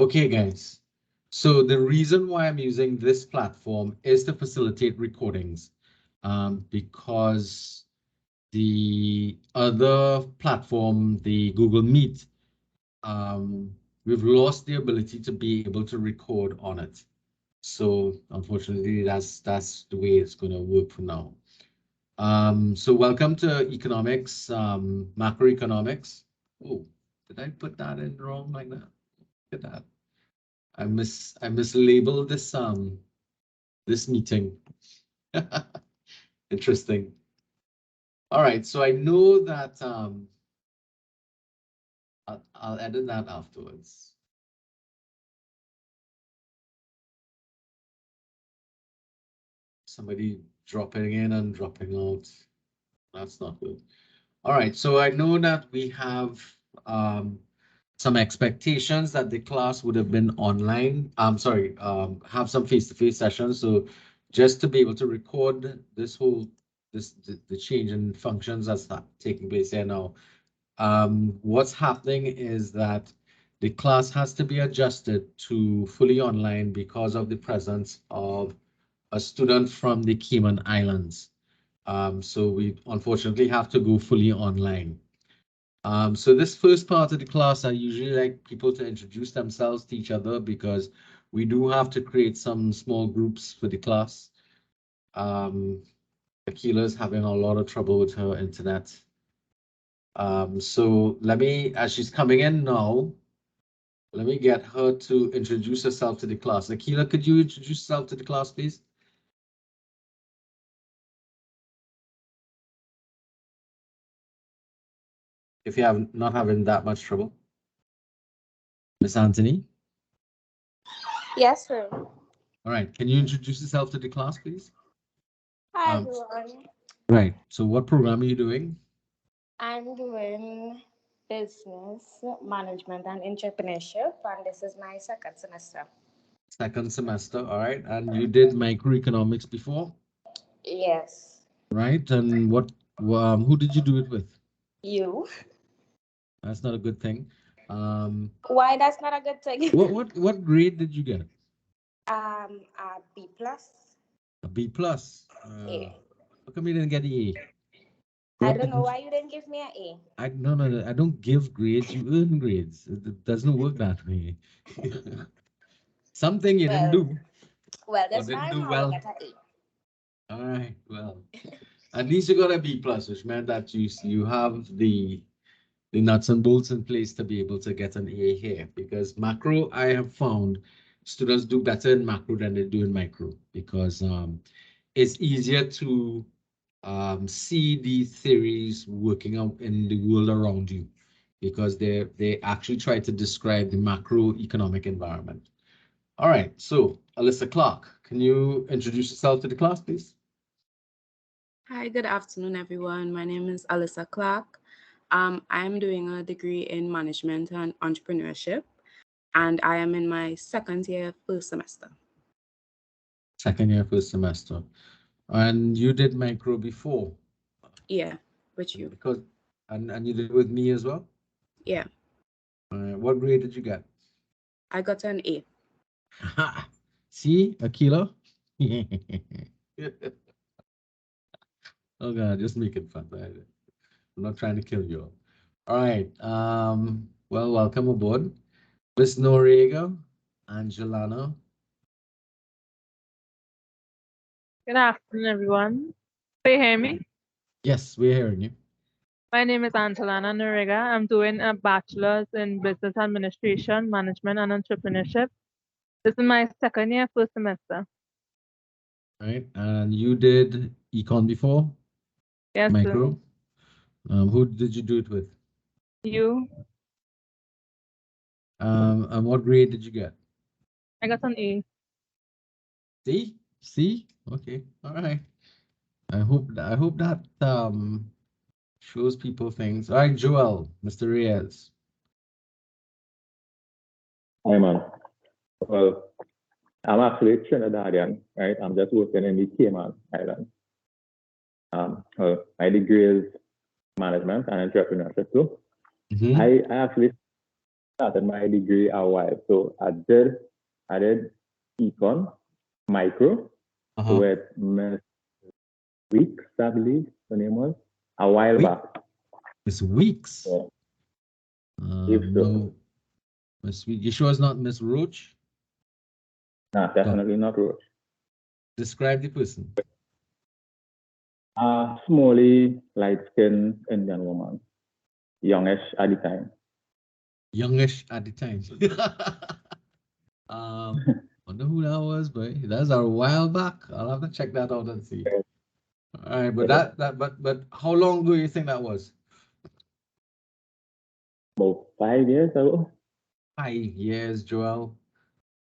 Okay, guys. So the reason why I'm using this platform is to facilitate recordings, because the other platform, the Google Meet, we've lost the ability to be able to record on it. So unfortunately, that's the way it's going to work for now. So welcome to economics, macroeconomics. Oh, did I put that in wrong like that? Look at that. I mislabeled this meeting. Interesting. All right, so I know that I'll edit that afterwards. Somebody dropping in and dropping out. That's not good. All right, so I know that we have some expectations that the class would have been online. I'm sorry, have some face-to-face sessions. So just to be able to record this whole the change in functions that's taking place here now. What's happening is that the class has to be adjusted to fully online because of the presence of a student from the Cayman Islands. So we unfortunately have to go fully online. So this first part of the class, I usually like people to introduce themselves to each other because we do have to create some small groups for the class. Akila's having a lot of trouble with her internet. So let me, as she's coming in now, let me get her to introduce herself to the class. Akila, could you introduce yourself to the class, please? If you have not having that much trouble. Miss Anthony? Yes, sir. All right, can you introduce yourself to the class, please? Hi, everyone. Right, so what program are you doing? I'm doing business management and entrepreneurship, and this is my second semester. Second semester, all right. And you did microeconomics before? Yes. Right, and who did you do it with? You. That's not a good thing. Why that's not a good thing? What grade did you get? A B plus. A B plus. Yeah. How come you didn't get the A? I don't know why you didn't give me an A. No. I don't give grades. You earn grades. It doesn't work that way. Something you didn't do. Well, Or this didn't time do I will well. get an A. All right. Well, at least you got a B plus, which meant that you have the nuts and bolts in place to be able to get an A here. Because macro, I have found students do better in macro than they do in micro because it's easier to see the theories working out in the world around you because they actually try to describe the macroeconomic environment. All right, so Alyssa Clark, can you introduce yourself to the class, please? Hi, good afternoon, everyone. My name is Alyssa Clark. I'm doing a degree in management and entrepreneurship, and I am in my second year, first semester. Second year, first semester. And you did micro before? Yeah, with you. Because and you did it with me as well? Yeah. What grade did you get? I got an A. See, Akila? Oh God, just making fun. I'm not trying to kill you. All right. Well, welcome aboard. Miss Noriega, Angelana. Good afternoon, everyone. Can you hear me? Yes, we're hearing you. My name is Antalana Noriega. I'm doing a bachelor's in business administration, management, and entrepreneurship. This is my second year, first semester. All right. And you did econ before? Yes, Micro. Who did you do it with? You? And what grade did you get? I got an A. See? Okay. All right. I hope that shows people things. All right, Joel, Mr. Reyes. Hi, man. Well, I'm actually Trinidadian, right? I'm just working in the Cayman Islands. My degree is management and entrepreneurship too. I started my degree a while. So I did ECON, micro, with Miss Weeks, I believe the name was, a while back. Miss Weeks. Yeah. No, Miss Weeks. You sure it's not Miss Roach? No, definitely not Roach. Describe the person. Smally, light-skinned Indian woman, youngish at the time. Youngish at the time. Wonder who that was, but that's a while back. I'll have to check that out and see. All right, but but how long ago you think that was? About 5 years ago. 5 years, Joel.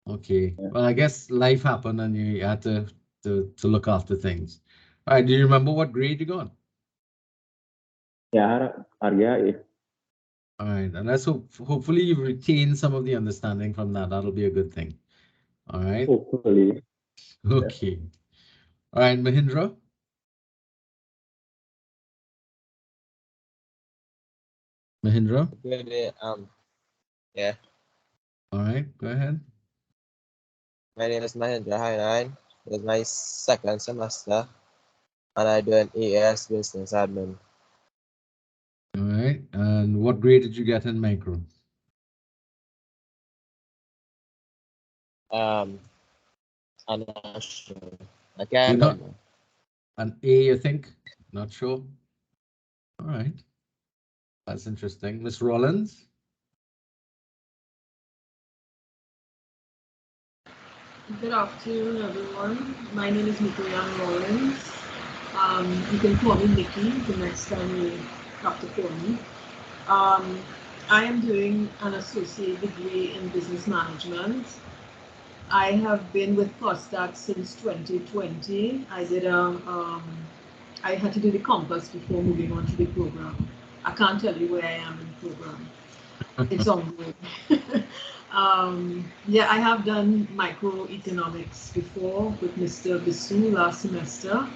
Okay. Yeah. Well, I guess life happened and you had to look after things. All right. Do you remember what grade you got? Yeah, RGA. All right, and let's hopefully you retain some of the understanding from that. That'll be a good thing. All right. Hopefully. Okay. All right, Mahindra. Mahindra. Good, yeah. All right, go ahead. My name is Mahendra Hainan. It is my second semester, and I do an AS Business Admin. All right, and what grade did you get in micro? I'm not sure. I can't You're not remember. an A, you think? Not sure. All right, that's interesting. Miss Rollins. Good afternoon, everyone. My name is Macroeconomics Rollins. You can call me Nikki the next time you have to call me. I am doing an associate degree in business management. I have been with COSTAT since 2020. I had to do the compass before moving on to the program. I can't tell you where I am in the program. It's ongoing. Yeah, I have done microeconomics before with Mr. Bisu last semester,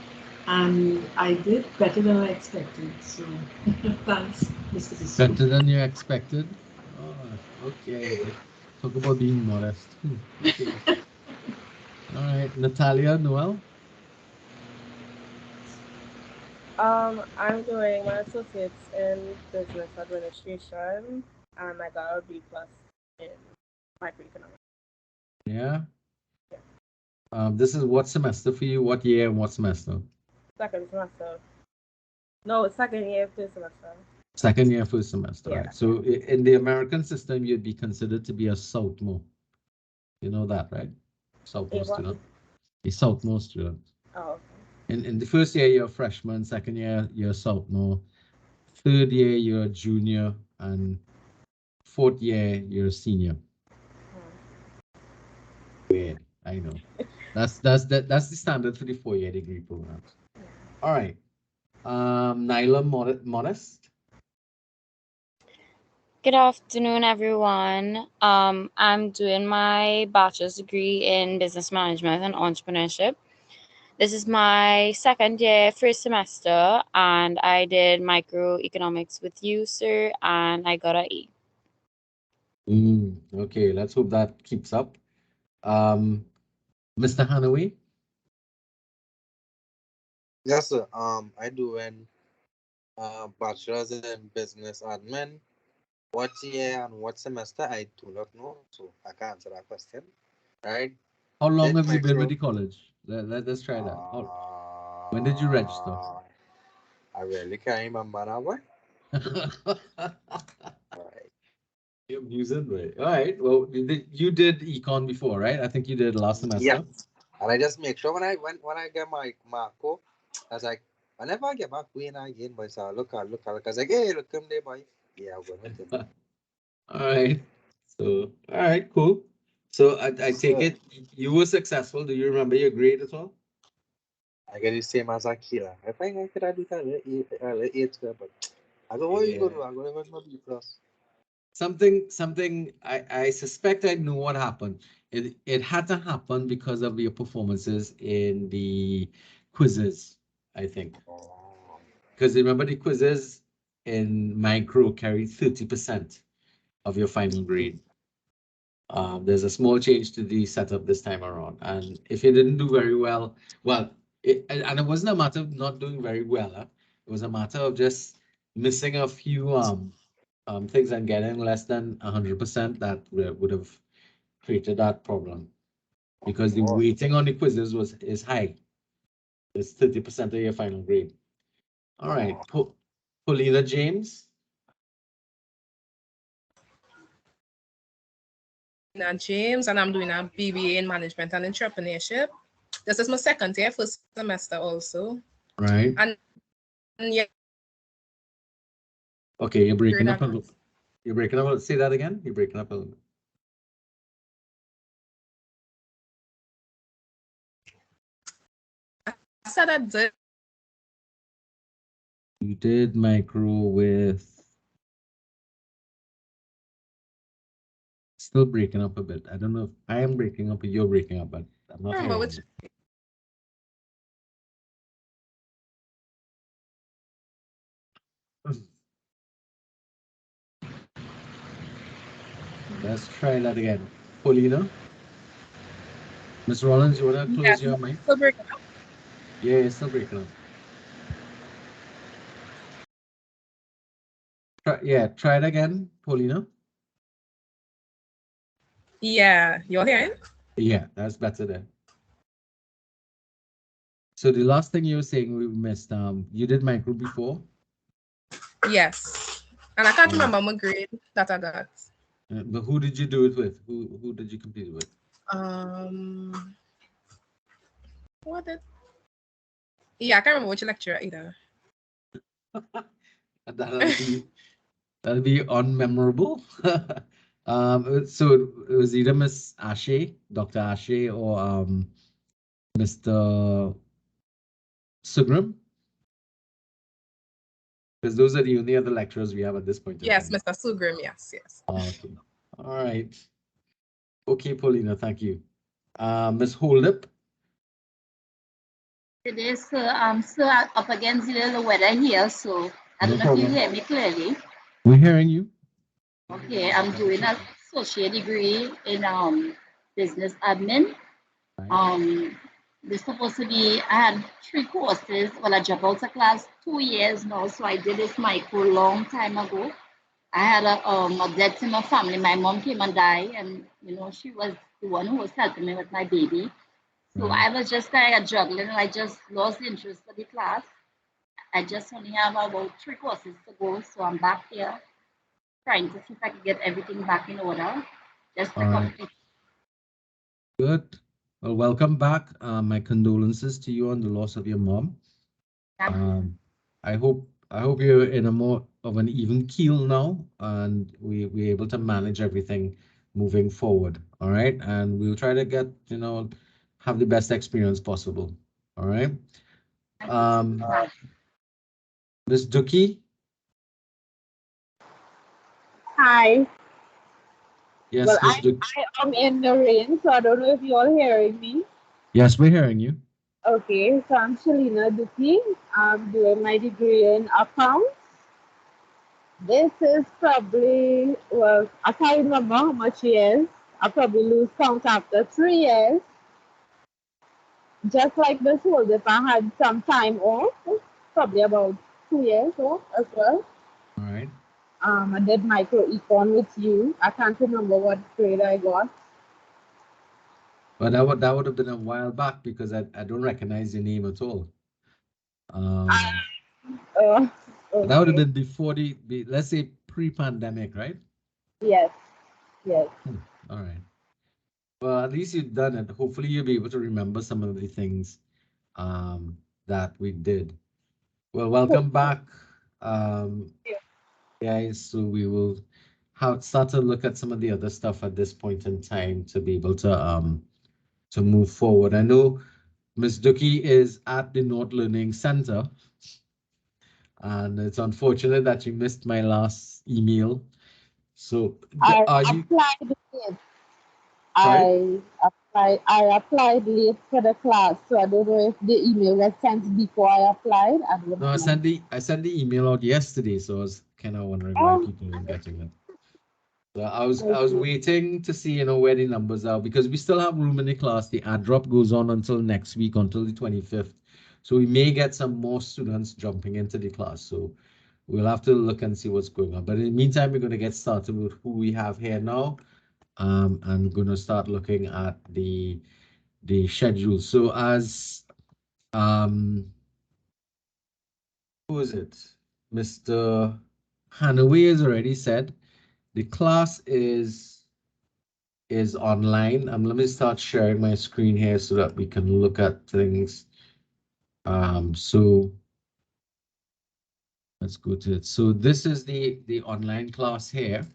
and I did better than I expected. So thanks, Mr. Bisu. Better than you expected. Oh, okay. Talk about being modest. Okay. All right, Natalia, Noel. I'm doing my associates in business administration, and I got a B+ in microeconomics. Yeah. This is what semester for you? What year and what semester? Second semester. No, second year, first semester. Second year, first semester. Yeah. Right. So in the American system, you'd be considered to be a sophomore. You know that, right? Sophomore student. A sophomore student. Oh, okay. In the first year, you're a freshman. Second year, you're a sophomore. Third year, you're a junior, and fourth year, you're a senior. Weird, I know. That's the standard for the 4-year degree programs. All right. Nyla Modest. Good afternoon, everyone. I'm doing my bachelor's degree in business management and entrepreneurship. This is my second year, first semester, and I did microeconomics with you, sir, and I got an E. Okay, let's hope that keeps up. Mr. Hanaway. Yes, sir. I do an bachelor's in business admin. What year and what semester I do not know, so I can't answer that question. Right? How long Did have you been with micro- the college? Let's try that. When did you register? I really can't remember now. What? Right. You're amusing, right? All right. Well, you did econ before, right? I think you did last semester. Yeah. And I just make sure when I get my Marco, I was like, whenever I get back when I again, boy, so look, because like, hey, look, come there, boy. Yeah, I'm going with him. All right. So, all right, cool. So I take it you were successful. Do you remember your grade at all? I get the same as Akira. I think I could do that a little 8, but I go, what you go do? I go to B+. Something I suspect I know what happened. It had to happen because of your performances in the quizzes, I think. Because remember the quizzes in micro carried 30%. of your final grade. There's a small change to the setup this time around. And if you didn't do very well, and it wasn't a matter of not doing very well. It was a matter of just missing a few things and getting less than 100% that would have created that problem. Because the weighting on the quizzes is high. It's 30% of your final grade. All right, Paulina James. James, and I'm doing a BBA in Management and Entrepreneurship. This is my second year, first semester also. Right. And yeah. Okay, you're breaking up a little. You're breaking up. Say that again. You're breaking up a little. I said I did. You did micro with. Still breaking up a bit. I don't know if I am breaking up or you're breaking up, but I'm not remember hearing which. Let's try that again. Paulina? Ms. Rollins, you want to close your mic? Still breaking up. Yeah, it's still breaking up. Try it again, Paulina. Yeah, you're hearing? Yeah, that's better then. So the last thing you were saying we missed, you did micro before? Yes. And I can't remember my grade that I got. But who did you do it with? Who did you compete with? Yeah, I can't remember which lecturer either. That'll be unmemorable. So it was either Miss Ashe, Dr. Ashe, or Mr. Sugram. Because those are the only other lecturers we have at this point. Yes, Mr. Sugram, yes. Okay. All right. Okay, Paulina, thank you. Ms. Holdup. Today, sir, I'm still up against the weather here, so I don't know if you hear me clearly. We're hearing you. Okay, I'm doing an associate degree in business admin. This supposed to be, I had 3 courses. Well, I dropped out of class 2 years now, so I did this micro long time ago. I had a death in my family. My mom came and died, and she was the one who was helping me with my baby. So I was just kind of juggling, and I just lost interest for the class. I just only have about 3 courses to go, so I'm back here trying to see if I can get everything back in order. Just to complete. Good. Well, welcome back. My condolences to you on the loss of your mom. I hope you're in a more of an even keel now, and we're able to manage everything moving forward. All right, and we'll try to get have the best experience possible. All right. Ms. Duki. Hi. Yes, well, Ms. Duki. I am in the rain, so I don't know if you're all hearing me. Yes, we're hearing you. Okay, so I'm Shalina Duki. I'm doing my degree in accounts. This is probably, well, I can't remember how much years. I'll probably lose count after 3 years. Just like this whole, if I had some time off, probably about 2 years off as well. All right. I did Macroecon with you. I can't remember what grade I got. But that would have been a while back because I don't recognize your name at all. Okay. That would have been before let's say pre-pandemic, right? Yes. All right. Well, at least you've done it. Hopefully you'll be able to remember some of the things that we did. Well, welcome back. Guys, so we will start to look at some of the other stuff at this point in time to be able to move forward. I know Ms. Duki is at the North Learning Center, and it's unfortunate that you missed my last email. So I applied late for the class, so I don't know if the email was sent before I applied. No, I sent the email out yesterday, so I was kind of wondering why people weren't getting it. I was waiting to see, where the numbers are, because we still have room in the class. The ad drop goes on until next week, until the 25th. So we may get some more students jumping into the class. So we'll have to look and see what's going on. But in the meantime, we're going to get started with who we have here now. I'm going to start looking at the schedule. So as who is it? Mr. Hanaway has already said the class is online. Let me start sharing my screen here so that we can look at things. So let's go to it. So this is the online class here.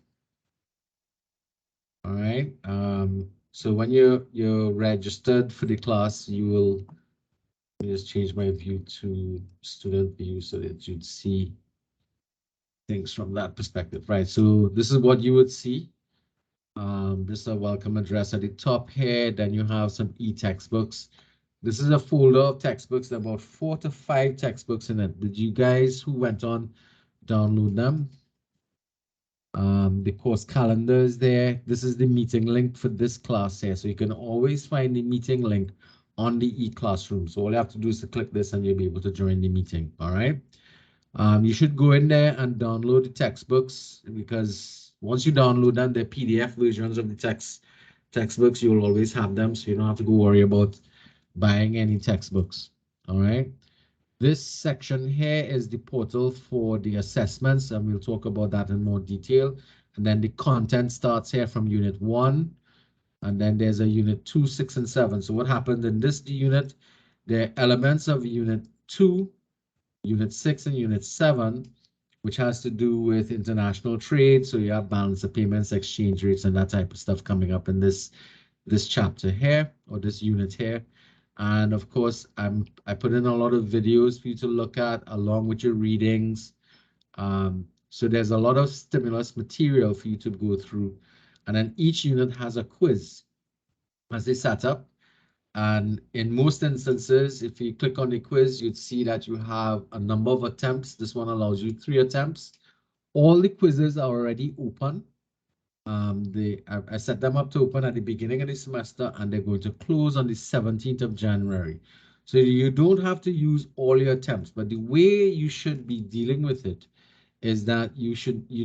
All right. So when you're registered for the class, you will, let me just change my view to student view so that you'd see things from that perspective, right? So this is what you would see. This is a welcome address at the top here. Then you have some e-textbooks. This is a folder of textbooks. There are about 4 to 5 textbooks in it. Did you guys who went on download them? The course calendar is there. This is the meeting link for this class here. So you can always find the meeting link on the e-classroom. So all you have to do is to click this and you'll be able to join the meeting. All right. You should go in there and download the textbooks, because once you download them, the PDF versions of the textbooks, you'll always have them. So you don't have to go worry about buying any textbooks. All right. This section here is the portal for the assessments, and we'll talk about that in more detail. And then the content starts here from unit 1, and then there's a unit 2, 6, and 7. So what happened in this unit, the elements of unit 2, unit 6, and unit 7, which has to do with international trade. So you have balance of payments, exchange rates, and that type of stuff coming up in this chapter here, or this unit here. And of course, I put in a lot of videos for you to look at along with your readings. So there's a lot of stimulus material for you to go through. And then each unit has a quiz as they set up. And in most instances, if you click on the quiz, you'd see that you have a number of attempts. This one allows you 3 attempts. All the quizzes are already open. I set them up to open at the beginning of the semester, and they're going to close on the 17th of January. So you don't have to use all your attempts, but the way you should be dealing with it is that you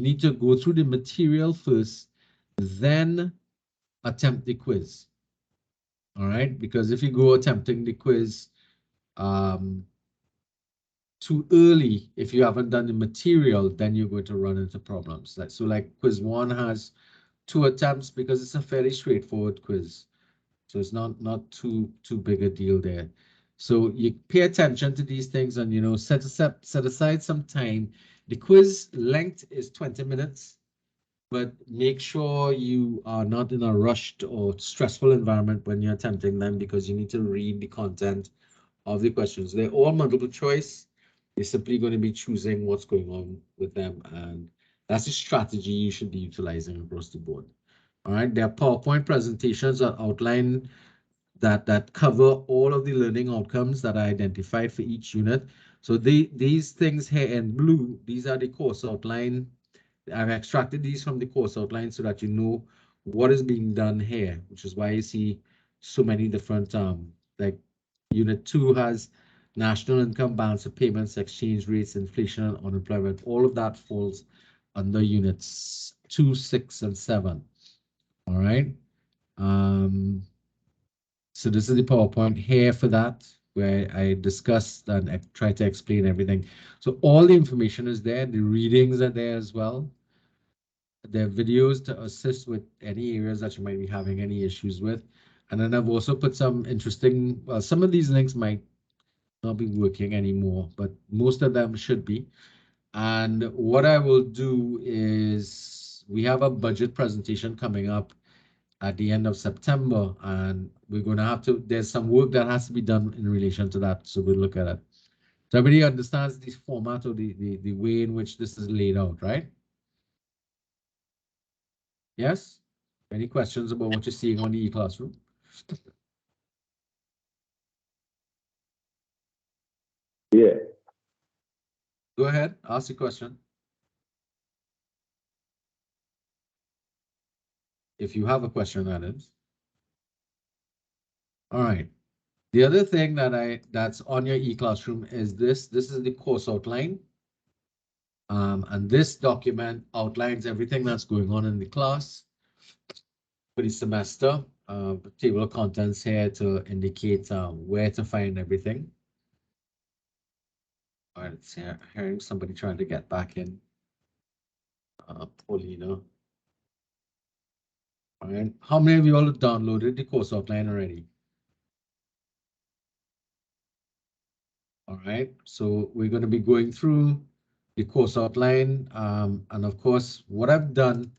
need to go through the material first, then attempt the quiz. All right, because if you go attempting the quiz too early, if you haven't done the material, then you're going to run into problems. Like quiz 1 has 2 attempts because it's a fairly straightforward quiz. So it's not too big a deal there. So you pay attention to these things and, set aside some time. The quiz length is 20 minutes, but make sure you are not in a rushed or stressful environment when you're attempting them, because you need to read the content of the questions. They're all multiple choice. You're simply going to be choosing what's going on with them, and that's a strategy you should be utilizing across the board. All right, there are PowerPoint presentations that outline that cover all of the learning outcomes that are identified for each unit. So these things here in blue, these are the course outline. I've extracted these from the course outline so that you know what is being done here, which is why you see so many different, like unit 2 has national income, balance of payments, exchange rates, inflation, and unemployment. All of that falls under units 2, 6, and 7. All right. So this is the PowerPoint here for that, where I discussed and I try to explain everything. So all the information is there. The readings are there as well. There are videos to assist with any areas that you might be having any issues with. And then I've also put some interesting, well, some of these links might not be working anymore, but most of them should be. And what I will do is we have a budget presentation coming up at the end of September, and we're going to have to, there's some work that has to be done in relation to that. So we'll look at it. So everybody understands this format or the way in which this is laid out, right? Yes? Any questions about what you're seeing on the e-classroom? Yeah. Go ahead, ask the question. if you have a question, that is. All right. The other thing that's on your e-classroom is this. This is the course outline. And this document outlines everything that's going on in the class for the semester. Table of contents here to indicate where to find everything. All right, it's hearing somebody trying to get back in. Paulina. All right, how many of you all have downloaded the course outline already? All right, so we're going to be going through the course outline, and of course, what I've done.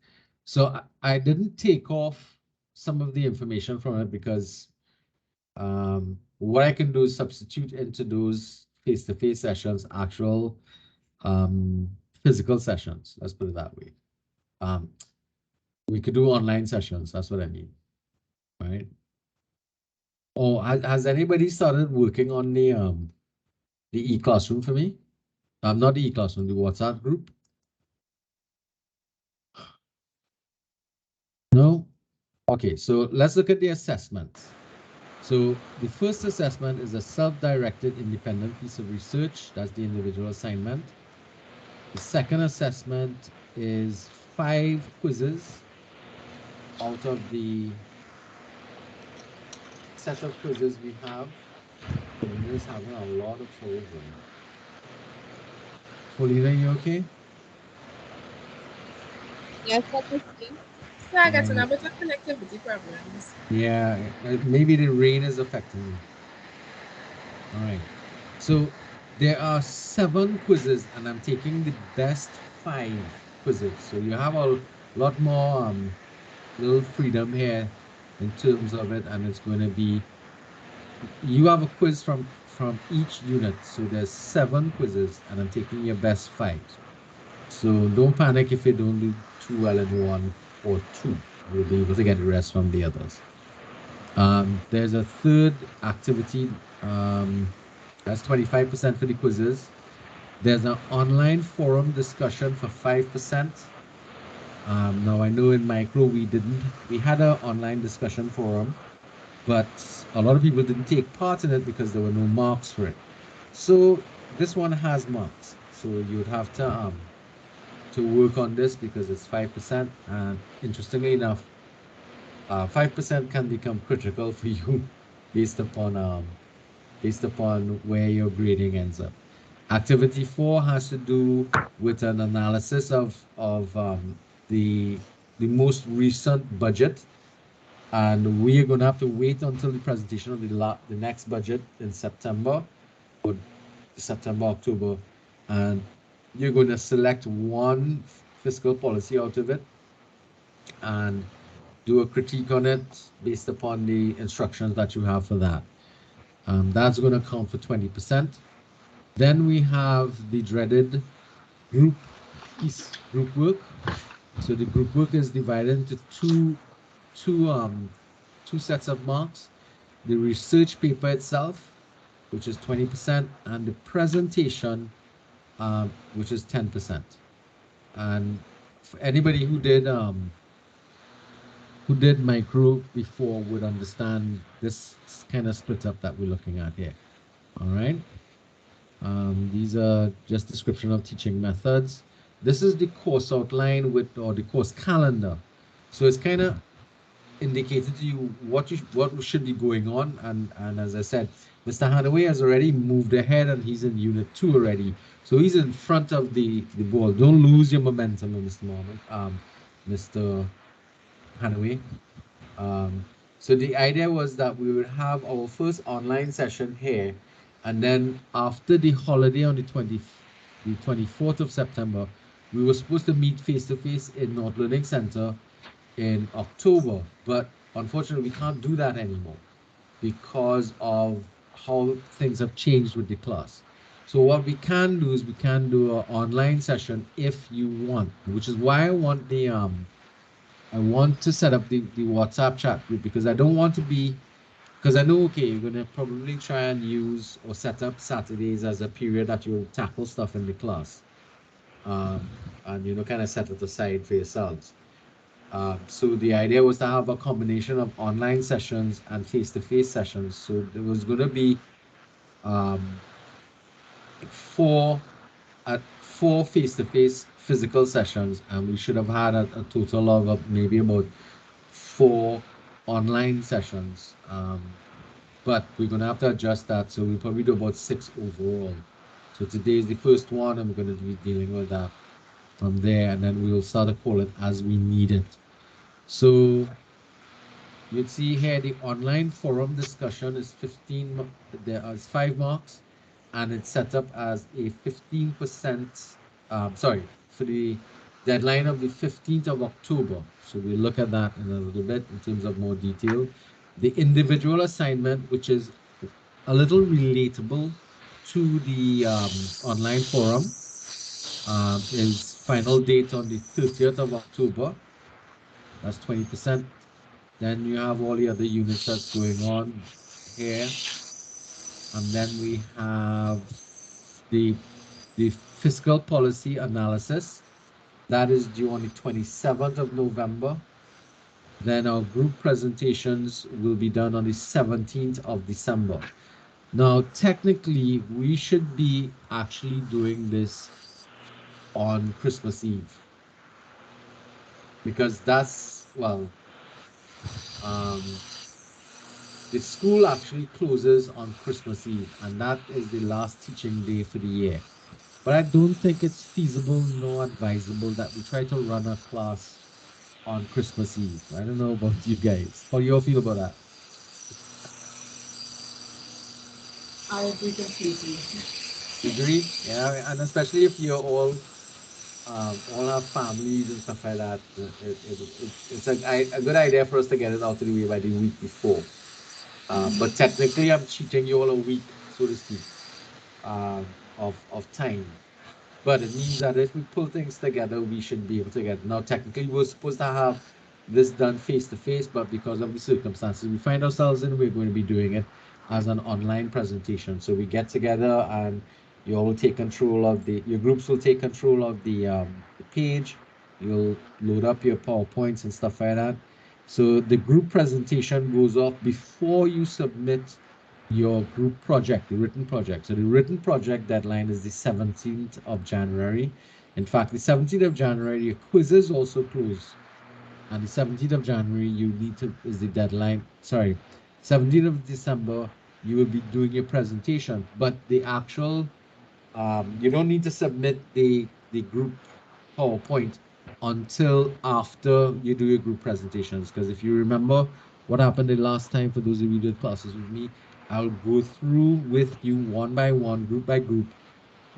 So I didn't take off some of the information from it because what I can do is substitute into those face-to-face sessions, actual physical sessions. Let's put it that way. We could do online sessions. That's what I mean, right? Oh, has anybody started working on the e-classroom for me? Not the e-classroom, the WhatsApp group. No? Okay, so let's look at the assessments. So the first assessment is a self-directed independent piece of research. That's the individual assignment. The second assessment is 5 quizzes out of the set of quizzes we have. Paulina is having a lot of trouble going. Paulina, you okay? Yes, what you see? So I got a bit of connectivity problems. Yeah, maybe the rain is affecting you. All right. So there are 7 quizzes, and I'm taking the best 5 quizzes. So you have a lot more little freedom here in terms of it, and it's going to be, you have a quiz from each unit. So there's 7 quizzes, and I'm taking your best 5. So don't panic if you don't do too well in one or two. You'll be able to get the rest from the others. There's a third activity. That's 25% for the quizzes. There's an online forum discussion for 5%. Now I know in micro we had an online discussion forum, but a lot of people didn't take part in it because there were no marks for it. So this one has marks. So you would have to work on this because it's 5%. And interestingly enough, 5% can become critical for you based upon where your grading ends up. Activity 4 has to do with an analysis of the most recent budget, and we are going to have to wait until the presentation of the next budget in September, or September, October, and you're going to select one fiscal policy out of it and do a critique on it based upon the instructions that you have for that. That's going to count for 20%. Then we have the dreaded group work. So the group work is divided into two sets of marks. The research paper itself, which is 20%, and the presentation, which is 10%. And for anybody who did micro before would understand this kind of split up that we're looking at here. All right. These are just description of teaching methods. This is the course outline or the course calendar. So it's kind of indicated to you what should be going on. And as I said, Mr. Hanaway has already moved ahead and he's in unit 2 already. So he's in front of the ball. Don't lose your momentum, Mr. Hanaway. So the idea was that we would have our first online session here, and then after the holiday on the 24th of September, we were supposed to meet face-to-face in North Learning Center in October, but unfortunately we can't do that anymore because of how things have changed with the class. So what we can do is we can do an online session if you want, which is why I want to set up the WhatsApp chat group, because I don't want to be, because I know, okay, you're going to probably try and use or set up Saturdays as a period that you'll tackle stuff in the class. And, kind of set it aside for yourselves. So the idea was to have a combination of online sessions and face-to-face sessions. So there was going to be um, four face-to-face physical sessions, and we should have had a total of maybe about 4 online sessions. But we're going to have to adjust that. So we'll probably do about 6 overall. So today is the first one, and we're going to be dealing with that from there, and then we'll start to call it as we need it. So you'd see here the online forum discussion is 15, there are 5 marks, and it's set up as a 15%, sorry, for the deadline of the 15th of October. So we'll look at that in a little bit in terms of more detail. The individual assignment, which is a little relatable to the online forum, is final date on the 30th of October. That's 20%. Then you have all the other units that's going on here. And then we have the fiscal policy analysis. That is due on the 27th of November. Then our group presentations will be done on the 17th of December. Now, technically, we should be actually doing this on Christmas Eve, because that's, well, the school actually closes on Christmas Eve, and that is the last teaching day for the year. But I don't think it's feasible nor advisable that we try to run a class on Christmas Eve. I don't know about you guys. How do you all feel about that? I agree completely. Agree? Yeah, and especially if you're all have families and stuff like that. It's a good idea for us to get it out of the way by the week before. But technically, I'm cheating you all a week, so to speak, of time. But it means that if we pull things together, we should be able to get. Now, technically, we're supposed to have this done face to face, but because of the circumstances we find ourselves in, we're going to be doing it as an online presentation. So we get together, and you all will take control of your groups will take control of the page. You'll load up your PowerPoints and stuff like that. So the group presentation goes off before you submit your group project, the written project. So the written project deadline is the 17th of January. In fact, the 17th of January, your quizzes also close. And the 17th of January, is the deadline. Sorry, 17th of December, you will be doing your presentation. But the actual, you don't need to submit the group PowerPoint until after you do your group presentations. Because if you remember what happened the last time, for those of you who did classes with me, I'll go through with you one by one, group by group,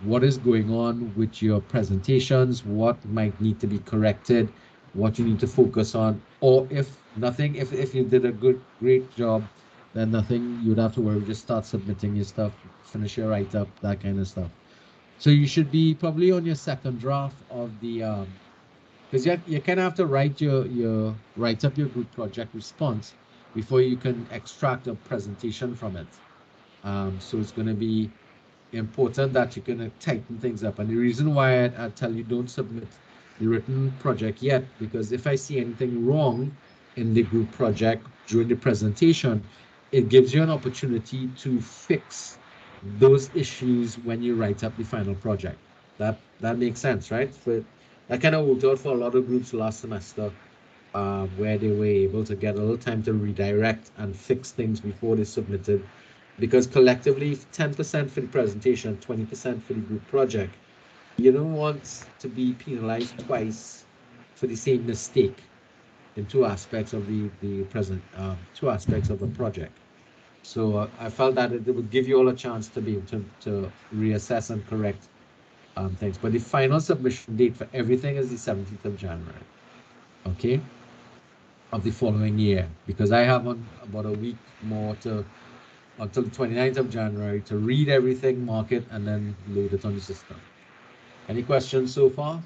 what is going on with your presentations, what might need to be corrected, what you need to focus on, or if nothing, if you did a great job, then nothing you would have to worry, just start submitting your stuff, finish your write-up, that kind of stuff. So you should be probably on your second draft of the because you kind of have to write up your group project response before you can extract a presentation from it. So it's going to be important that you're going to tighten things up. And the reason why I tell you don't submit the written project yet, because if I see anything wrong in the group project during the presentation, it gives you an opportunity to fix those issues when you write up the final project. That makes sense, right? That kind of worked out for a lot of groups last semester, where they were able to get a little time to redirect and fix things before they submitted, because collectively 10% for the presentation, 20% for the group project. You don't want to be penalized twice for the same mistake in two aspects of the two aspects of the project. So I felt that it would give you all a chance to be able to reassess and correct things. But the final submission date for everything is the 17th of January, okay, of the following year, because I have about a week more until the 29th of January to read everything, mark it, and then load it on the system. Any questions so far?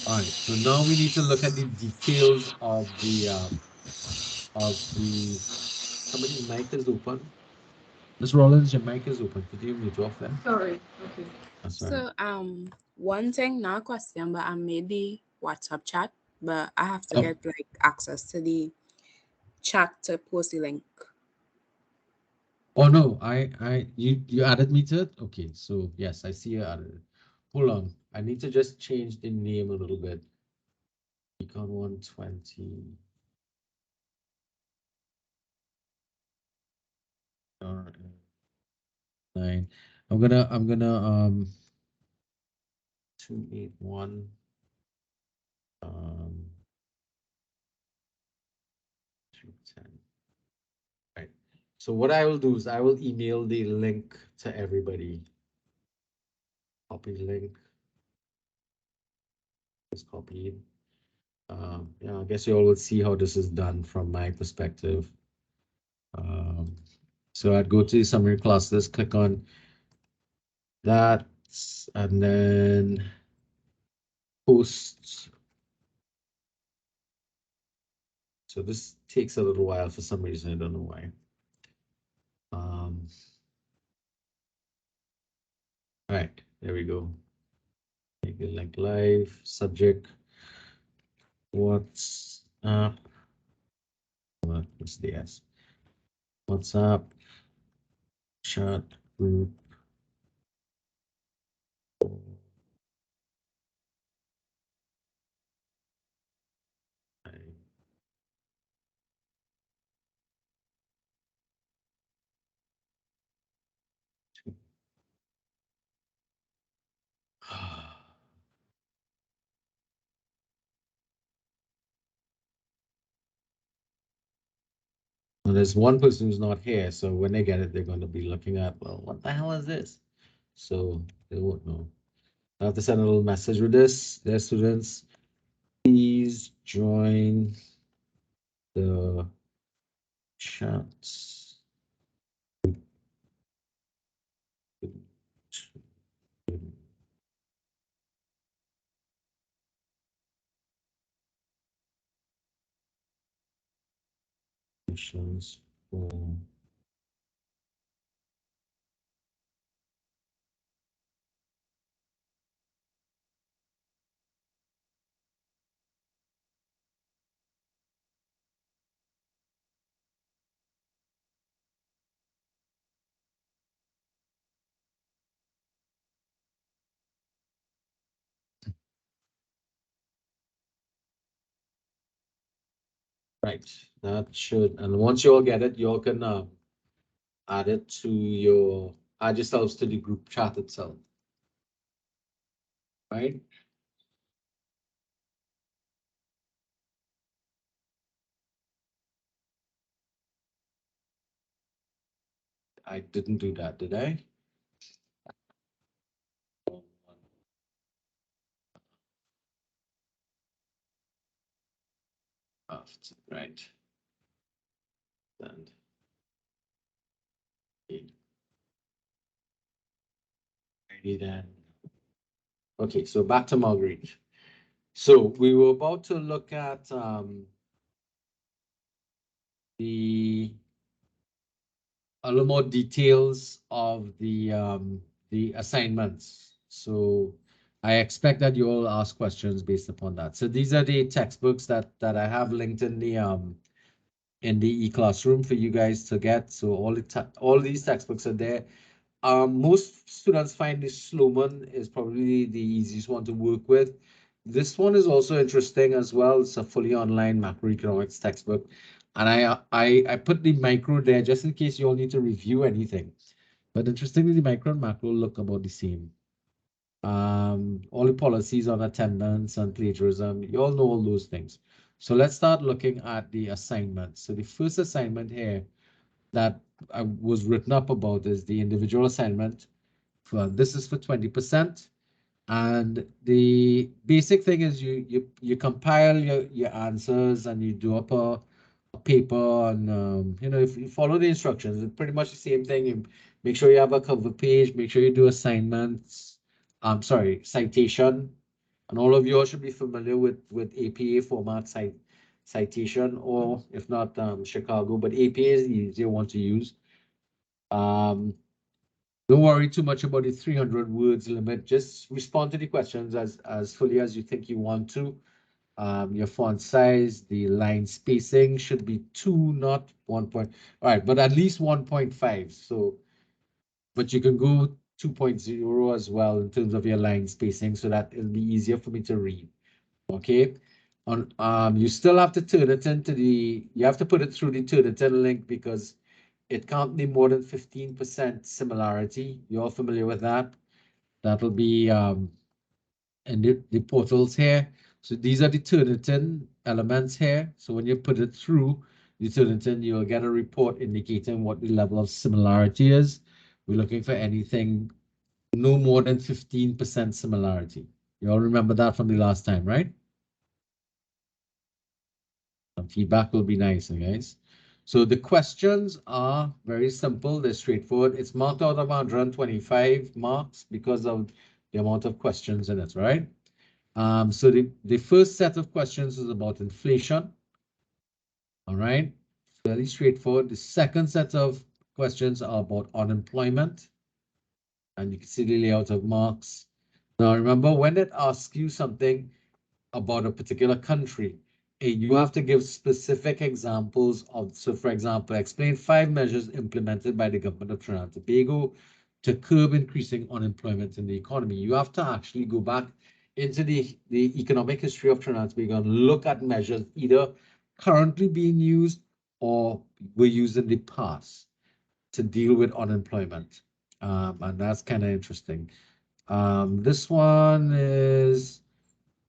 All right, so now we need to look at the details of somebody's mic is open. Ms. Rollins, your mic is open. Could you mute off then? Sorry. Okay. That's So right. one thing, not a question, but I made the WhatsApp chat, but I have to get like access to the chat to post the link. Oh no, you added me to it? Okay, so yes, I see you added it. Hold on. I need to just change the name a little bit. Econ 120. Nine. I'm gonna 281 210. Right. So what I will do is I will email the link to everybody. Copy link. Just copy it. Yeah, I guess you all will see how this is done from my perspective. So I'd go to the summary classes, click on that, and then post. So this takes a little while for some reason, I don't know why. All right, there we go. Make it like live, subject, what's up? What's the S? What's up? Chat group. Well, there's one person who's not here, so when they get it, they're going to be looking at, well, what the hell is this? So they won't know. I have to send a little message with this. Dear students, please join the chats. For right, that should, and once you all get it, you all can add it to your, add yourselves to the group chat itself, right? I didn't do that, did I? Right. And ready then. Okay, so back to Marguerite. So we were about to look at a little more details of the assignments. So I expect that you all ask questions based upon that. So these are the textbooks that I have linked in the e-classroom for you guys to get. So all these textbooks are there. Most students find the Sloman is probably the easiest one to work with. This one is also interesting as well. It's a fully online macroeconomics textbook. And I put the micro there just in case you all need to review anything. But interestingly, the micro and macro look about the same. All the policies on attendance and plagiarism, you all know all those things. So let's start looking at the assignments. So the first assignment here that I was written up about is the individual assignment. This is for 20%. And the basic thing is you compile your answers and you do up a paper and if you follow the instructions, it's pretty much the same thing. You make sure you have a cover page, make sure you do assignments, citation. And all of you all should be familiar with APA format citation, or if not Chicago, but APA is the easier one to use. Don't worry too much about the 300 words limit. Just respond to the questions as fully as you think you want to. Your font size, the line spacing should be 2, not 1 point. All right, but at least 1.5. So, but you can go 2.0 as well in terms of your line spacing, so that it'll be easier for me to read. Okay. You still have to turn it into you have to put it through the Turnitin link because it can't be more than 15% similarity. You're all familiar with that? That'll be in the portals here. So these are the Turnitin elements here. So when you put it through the Turnitin, you'll get a report indicating what the level of similarity is. We're looking for anything no more than 15% similarity. You all remember that from the last time, right? Some feedback will be nice, guys. So the questions are very simple. They're straightforward. It's marked out of 125 marks because of the amount of questions in it, right? So the first set of questions is about inflation. All right, fairly straightforward. The second set of questions are about unemployment. And you can see the layout of marks. Now, remember, when it asks you something about a particular country, you have to give specific examples of, so for example, explain 5 measures implemented by the government of Trinidad and Tobago to curb increasing unemployment in the economy. You have to actually go back into the economic history of Trinidad and Tobago and look at measures either currently being used or were used in the past to deal with unemployment. And that's kind of interesting. This one is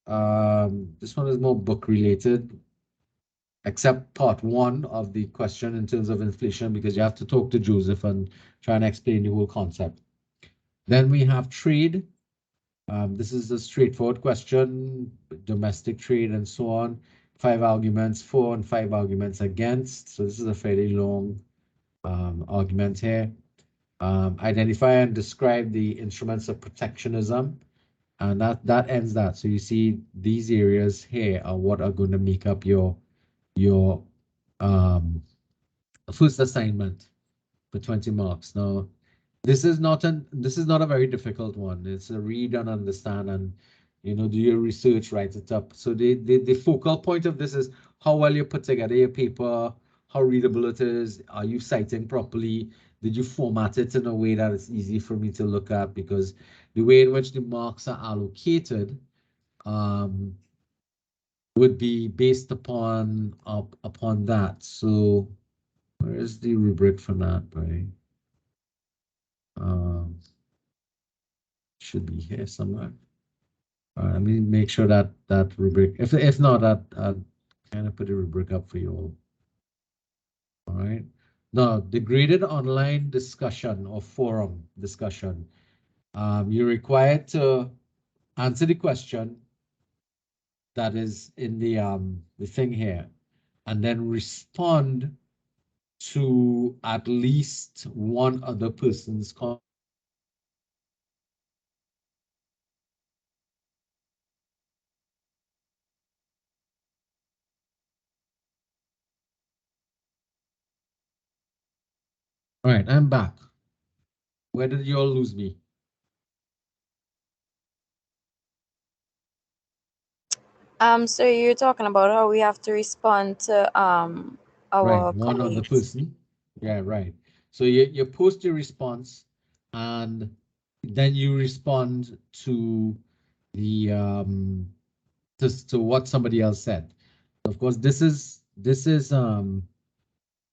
more book related, except part 1 of the question in terms of inflation, because you have to talk to Joseph and try and explain the whole concept. Then we have trade. This is a straightforward question, domestic trade and so on. 5 arguments for and 5 arguments against. So this is a fairly long argument here. Identify and describe the instruments of protectionism. And that ends that. So you see these areas here are what are going to make up your first assignment for 20 marks. Now, this is not a very difficult one. It's a read and understand and do your research, write it up. So the focal point of this is how well you put together your paper, how readable it is, are you citing properly? Did you format it in a way that it's easy for me to look at? Because the way in which the marks are allocated would be based upon that. So where is the rubric for that, right? Should be here somewhere. Let me make sure that rubric. If not, I'll kind of put a rubric up for you all. All right. Now, the graded online discussion or forum discussion. You're required to answer the question that is in the thing here, and then respond to at least one other person's comment. All right, I'm back. Where did you all lose me? So you're talking about how we have to respond to our right, one colleagues. other person. Yeah, right. So you post your response, and then you respond to the to what somebody else said. Of course, this is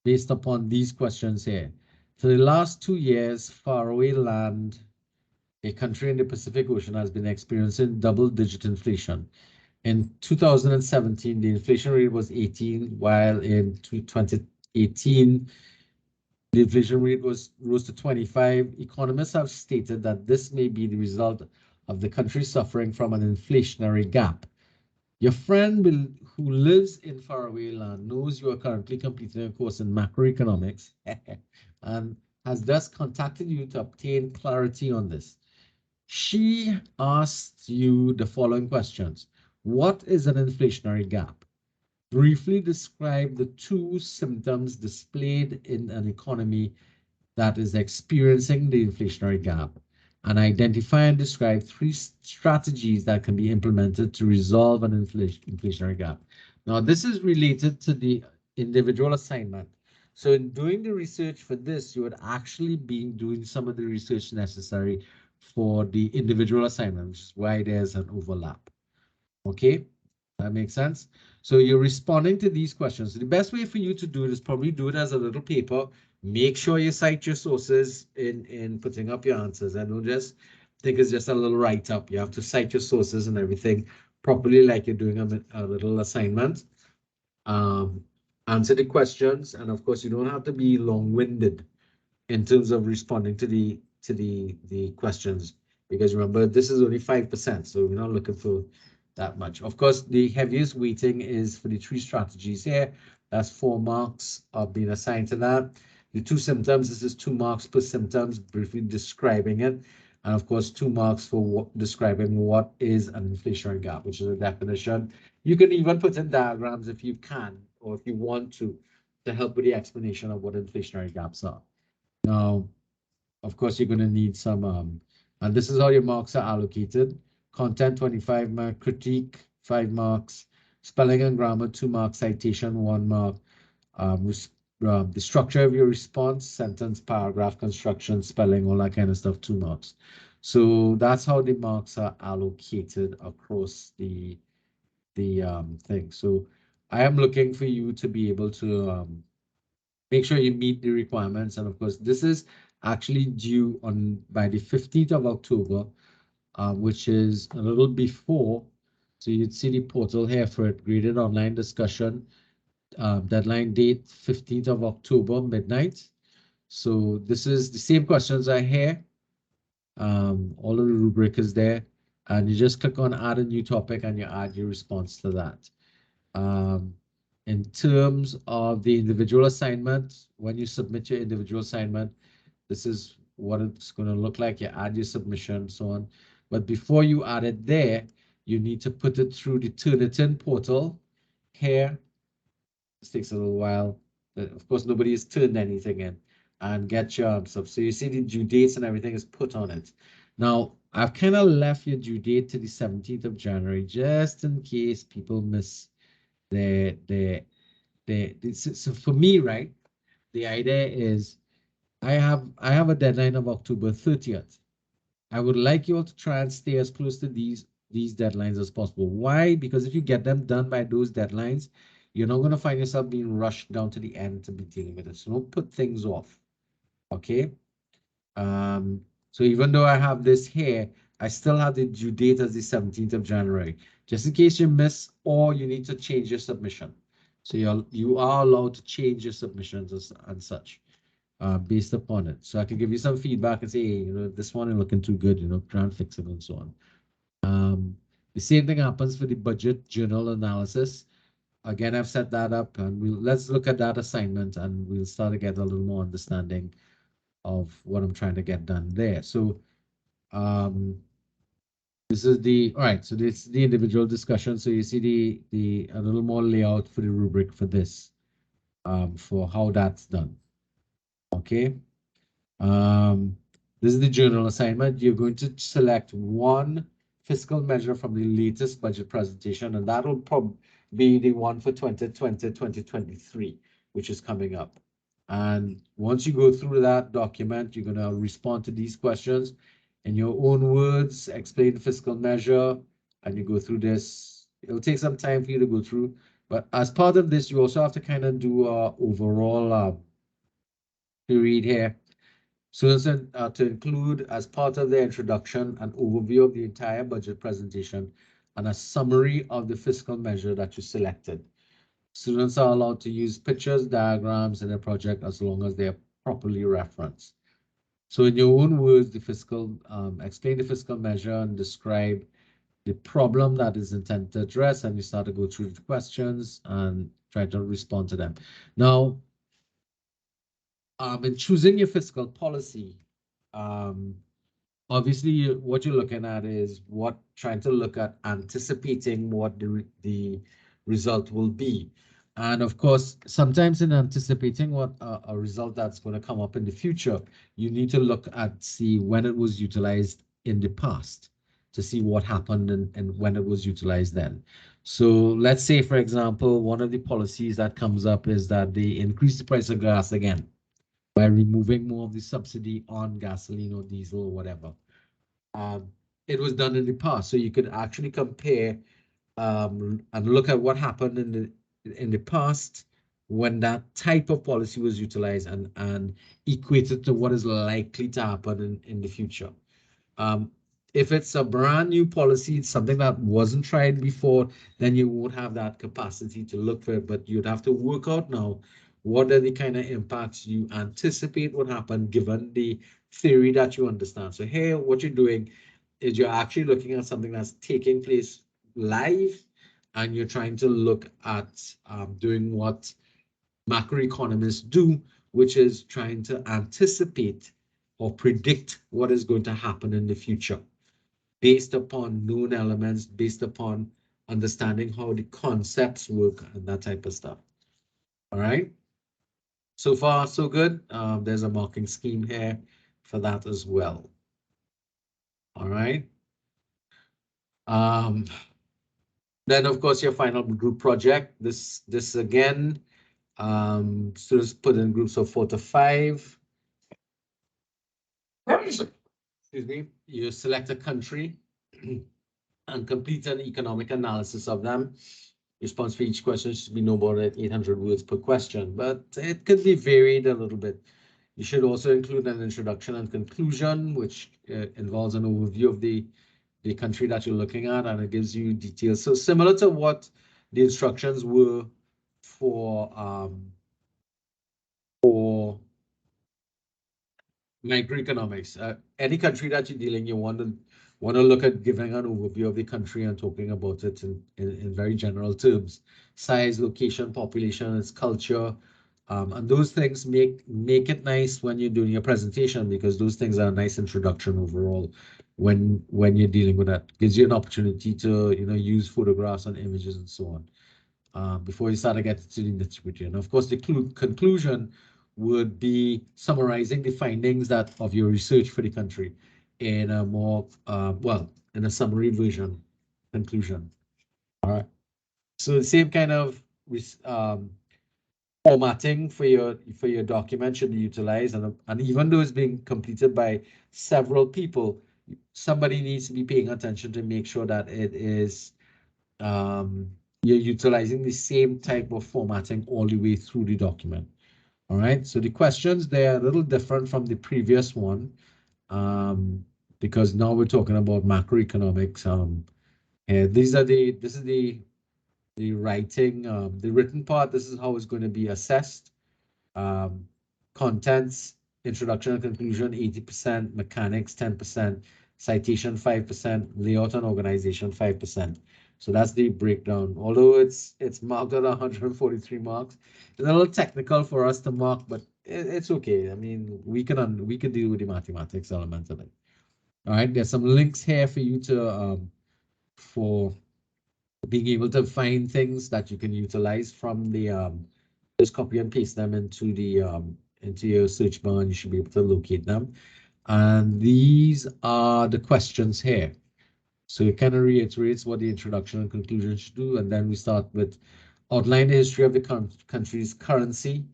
based upon these questions here. For the last 2 years, faraway land, a country in the Pacific Ocean, has been experiencing double-digit inflation. In 2017, the inflation rate was 18, while in 2018, the inflation rate rose to 25. Economists have stated that this may be the result of the country suffering from an inflationary gap. Your friend who lives in faraway land knows you are currently completing a course in macroeconomics and has thus contacted you to obtain clarity on this. She asked you the following questions. What is an inflationary gap? Briefly describe the 2 symptoms displayed in an economy that is experiencing the inflationary gap, and identify and describe 3 strategies that can be implemented to resolve an inflationary gap. Now, this is related to the individual assignment. So in doing the research for this, you would actually be doing some of the research necessary for the individual assignment, which is why there's an overlap. Okay, that makes sense. So you're responding to these questions. The best way for you to do it is probably do it as a little paper. Make sure you cite your sources in putting up your answers. I don't just think it's just a little write-up. You have to cite your sources and everything properly, like you're doing a little assignment. Answer the questions, and of course, you don't have to be long-winded in terms of responding to the questions, because remember, this is only 5%, so we're not looking for that much. Of course, the heaviest weighting is for the 3 strategies here. That's 4 marks are being assigned to that. The 2 symptoms, this is 2 marks per symptoms, briefly describing it. And of course, 2 marks for describing what is an inflationary gap, which is a definition. You can even put in diagrams if you can, or if you want to help with the explanation of what inflationary gaps are. Now, of course, you're going to need some, and this is how your marks are allocated. Content, 25 mark, critique, 5 marks, spelling and grammar, 2 marks, citation, 1 mark, the structure of your response, sentence, paragraph construction, spelling, all that kind of stuff, 2 marks. So that's how the marks are allocated across the thing. So I am looking for you to be able to make sure you meet the requirements. And of course, this is actually due on by the 15th of October, which is a little before. So you'd see the portal here for it, graded online discussion. Deadline date 15th of October, midnight. So this is the same questions are here. All of the rubric is there. And you just click on add a new topic and you add your response to that. In terms of the individual assignment, when you submit your individual assignment, this is what it's going to look like. You add your submission, so on. But before you add it there, you need to put it through the Turnitin portal here. This takes a little while. Of course, nobody has turned anything in, and get your stuff. So you see the due dates and everything is put on it. Now, I've kind of left your due date to the 17th of January, just in case people miss so for me, right, the idea is I have a deadline of October 30th. I would like you all to try and stay as close to these deadlines as possible. Why? Because if you get them done by those deadlines, you're not going to find yourself being rushed down to the end to be dealing with it. So don't put things off. Okay. So even though I have this here, I still have the due date as the 17th of January, just in case you miss or you need to change your submission. So you are allowed to change your submissions and such based upon it. So I can give you some feedback and say, hey, you know, this one is looking too good, you know, try and fix it and so on. The same thing happens for the budget journal analysis. Again, I've set that up, and let's look at that assignment, and we'll start to get a little more understanding of what I'm trying to get done there. So this is all right, so this is the individual discussion. So you see a little more layout for the rubric for this, for how that's done. Okay. This is the journal assignment. You're going to select one fiscal measure from the latest budget presentation, and that will probably be the one for 2020-2023, which is coming up. And once you go through that document, you're going to respond to these questions in your own words, explain the fiscal measure, and you go through this. It'll take some time for you to go through, but as part of this, you also have to kind of do overall read here. So to include as part of the introduction an overview of the entire budget presentation and a summary of the fiscal measure that you selected. Students are allowed to use pictures, diagrams in their project as long as they are properly referenced. So in your own words, explain the fiscal measure and describe the problem that is intended to address, and you start to go through the questions and try to respond to them. Now, in choosing your fiscal policy, obviously what you're looking at is trying to look at anticipating what the result will be. And of course, sometimes in anticipating what a result that's going to come up in the future, you need to look at see when it was utilized in the past to see what happened and when it was utilized then. So let's say, for example, one of the policies that comes up is that they increase the price of gas again by removing more of the subsidy on gasoline or diesel or whatever. It was done in the past, so you could actually compare and look at what happened in the past when that type of policy was utilized and equate it to what is likely to happen in the future. If it's a brand new policy, it's something that wasn't tried before, then you won't have that capacity to look for it, but you'd have to work out now what are the kind of impacts you anticipate would happen given the theory that you understand. So here, what you're doing is you're actually looking at something that's taking place live, and you're trying to look at doing what macroeconomists do, which is trying to anticipate or predict what is going to happen in the future based upon known elements, based upon understanding how the concepts work and that type of stuff. All right. So far, so good. There's a marking scheme here for that as well. All right. Then, of course, your final group project. This again, students put in groups of 4 to 5. Excuse me. You select a country and complete an economic analysis of them. Response for each question should be no more than 800 words per question, but it could be varied a little bit. You should also include an introduction and conclusion, which involves an overview of the country that you're looking at, and it gives you details. So similar to what the instructions were for microeconomics. Any country that you're dealing, you want to look at giving an overview of the country and talking about it in very general terms: size, location, population, its culture, and those things make it nice when you're doing your presentation, because those things are a nice introduction overall when you're dealing with that. Gives you an opportunity to use photographs and images and so on before you start to get to the nitty-gritty. And of course, the conclusion would be summarizing the findings of your research for the country in a more in a summary version conclusion. All right. So the same kind of formatting for your document should be utilized, and even though it's being completed by several people, somebody needs to be paying attention to make sure that it is you're utilizing the same type of formatting all the way through the document. All right, so the questions, they're a little different from the previous one, because now we're talking about macroeconomics. And this is the writing, the written part. This is how it's going to be assessed. Contents, introduction and conclusion, 80%, mechanics, 10%, citation, 5%, layout and organization, 5%. So that's the breakdown. Although it's marked at 143 marks, it's a little technical for us to mark, but it's okay. I mean, we can deal with the mathematics element of it. All right, there's some links here for you to for being able to find things that you can utilize from the just copy and paste them into your search bar, and you should be able to locate them. And these are the questions here. So it kind of reiterates what the introduction and conclusion should do. And then we start with outline the history of the country's currency,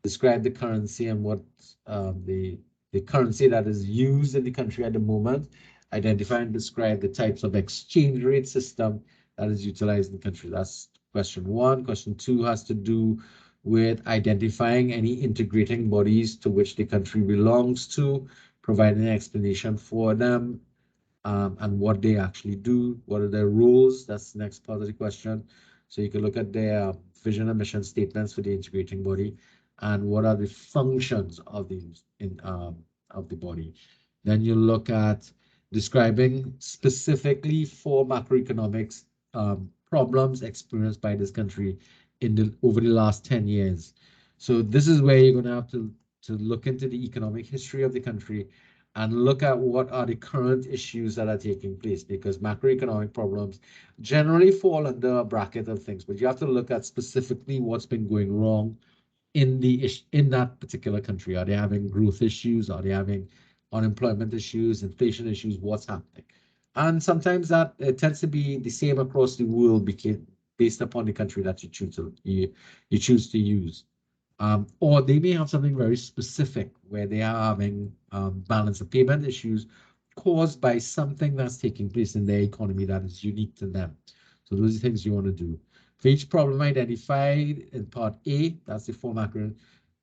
describe the currency and what the currency that is used in the country at the moment, identify and describe the types of exchange rate system that is utilized in the country. That's question 1. Question 2 has to do with identifying any integrating bodies to which the country belongs to, providing an explanation for them, and what they actually do, what are their roles. That's the next part of the question. So you can look at their vision and mission statements for the integrating body, and what are the functions of the body. Then you look at describing specifically for macroeconomics problems experienced by this country over the last 10 years. So this is where you're going to have to look into the economic history of the country and look at what are the current issues that are taking place, because macroeconomic problems generally fall under a bracket of things, but you have to look at specifically what's been going wrong in that particular country. Are they having growth issues? Are they having unemployment issues, inflation issues? What's happening? And sometimes that it tends to be the same across the world based upon the country that you choose to use. Or they may have something very specific where they are having balance of payment issues caused by something that's taking place in their economy that is unique to them. So those are things you want to do. For each problem identified in part A, that's the four macro,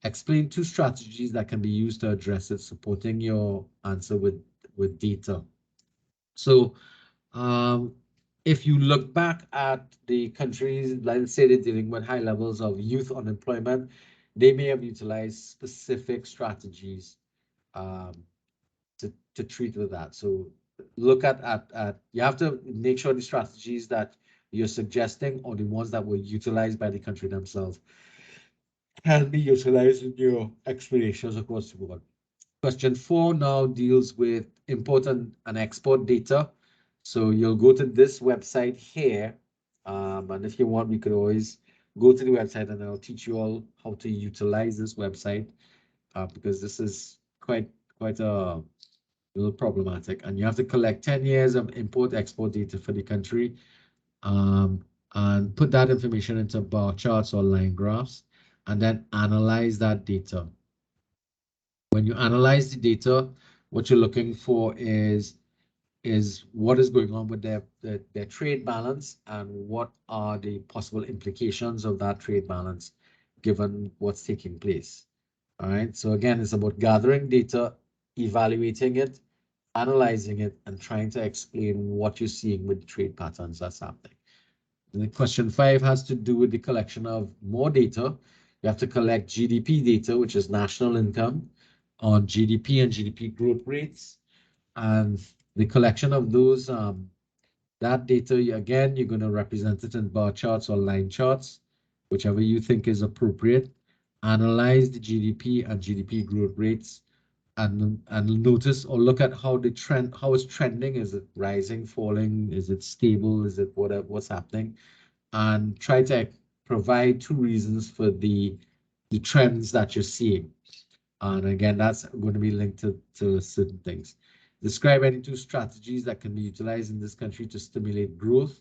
explain 2 strategies that can be used to address it, supporting your answer with data. So if you look back at the countries, let's say they're dealing with high levels of youth unemployment, they may have utilized specific strategies to treat with that. So look at you have to make sure the strategies that you're suggesting or the ones that were utilized by the country themselves can be utilized in your explanations across the board. Question 4 now deals with import and export data. So you'll go to this website here, and if you want, we could always go to the website and I'll teach you all how to utilize this website, because this is quite a little problematic. And you have to collect 10 years of import-export data for the country, and put that information into bar charts or line graphs, and then analyze that data. When you analyze the data, what you're looking for is what is going on with their trade balance and what are the possible implications of that trade balance given what's taking place. All right. So again, it's about gathering data, evaluating it, analyzing it, and trying to explain what you're seeing with the trade patterns that's happening. And then question 5 has to do with the collection of more data. You have to collect GDP data, which is national income, on GDP and GDP growth rates, and the collection of those that data, again, you're going to represent it in bar charts or line charts, whichever you think is appropriate. Analyze the GDP and GDP growth rates, and notice or look at how it's trending. Is it rising, falling? Is it stable? Is it what's happening? And try to provide 2 reasons for the trends that you're seeing. And again, that's going to be linked to certain things. Describe any 2 strategies that can be utilized in this country to stimulate growth.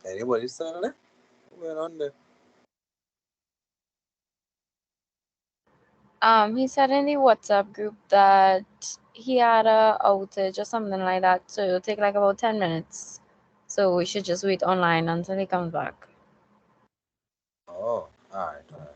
Anybody still there? What's going on there? He said in the WhatsApp group that he had a outage or something like that, so it'll take like about 10 minutes. So we should just wait online until he comes back. Oh, all right, all right.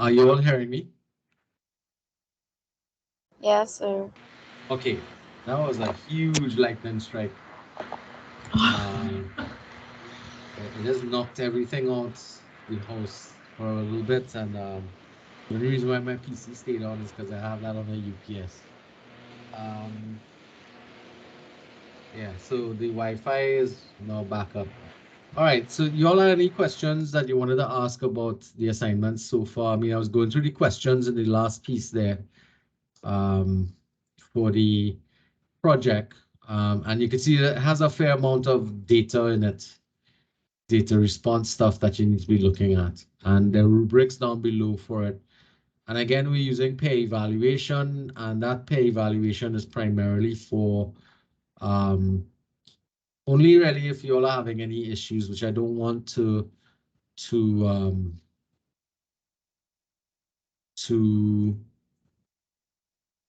Are you all hearing me? Yes, sir. Okay, that was a huge lightning strike. It just knocked everything out the house for a little bit, and the only reason why my PC stayed on is because I have that on a UPS. Yeah, so the Wi-Fi is now back up. All right, so you all have any questions that you wanted to ask about the assignments so far? I mean, I was going through the questions in the last piece there for the project, and you can see that it has a fair amount of data in it, data response stuff that you need to be looking at, and the rubrics down below for it. And again, we're using peer evaluation, and that peer evaluation is primarily for only really if you all are having any issues, which I don't want to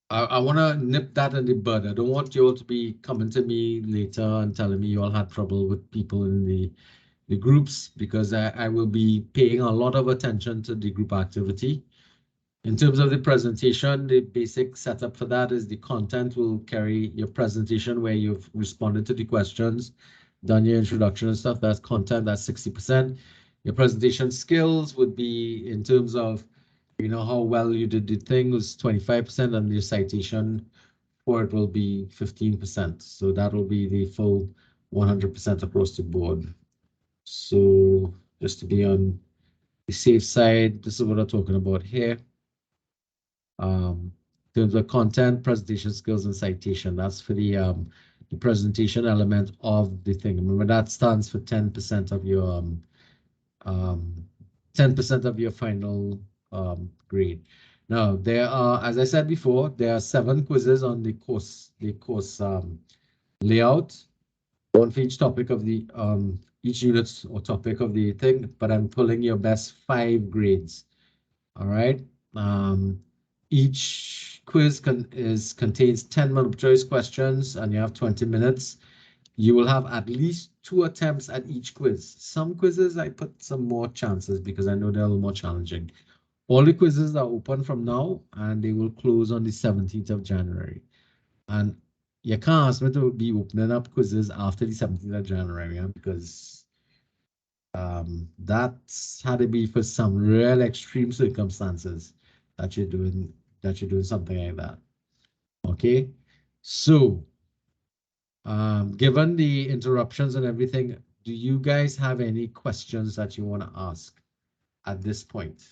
I want to nip that in the bud. I don't want you all to be coming to me later and telling me you all had trouble with people in the groups, because I will be paying a lot of attention to the group activity. In terms of the presentation, the basic setup for that is the content will carry your presentation where you've responded to the questions, done your introduction and stuff. That's content, that's 60%. Your presentation skills would be in terms of, you know, how well you did the thing was 25%, and your citation for it will be 15%. So that will be the full 100% across the board. So just to be on the safe side, this is what I'm talking about here. In terms of content, presentation skills, and citation, that's for the presentation element of the thing. Remember, that stands for 10% of your 10% of your final grade. Now, there are, as I said before, there are 7 quizzes on the course layout, one for each topic of the each unit or topic of the thing, but I'm pulling your best 5 grades. All right. Each quiz contains 10 multiple choice questions, and you have 20 minutes. You will have at least 2 attempts at each quiz. Some quizzes I put some more chances because I know they're a little more challenging. All the quizzes are open from now, and they will close on the 17th of January. And you can't ask me to be opening up quizzes after the 17th of January, because that's had to be for some real extreme circumstances that you're doing something like that. Okay, so given the interruptions and everything, do you guys have any questions that you want to ask at this point?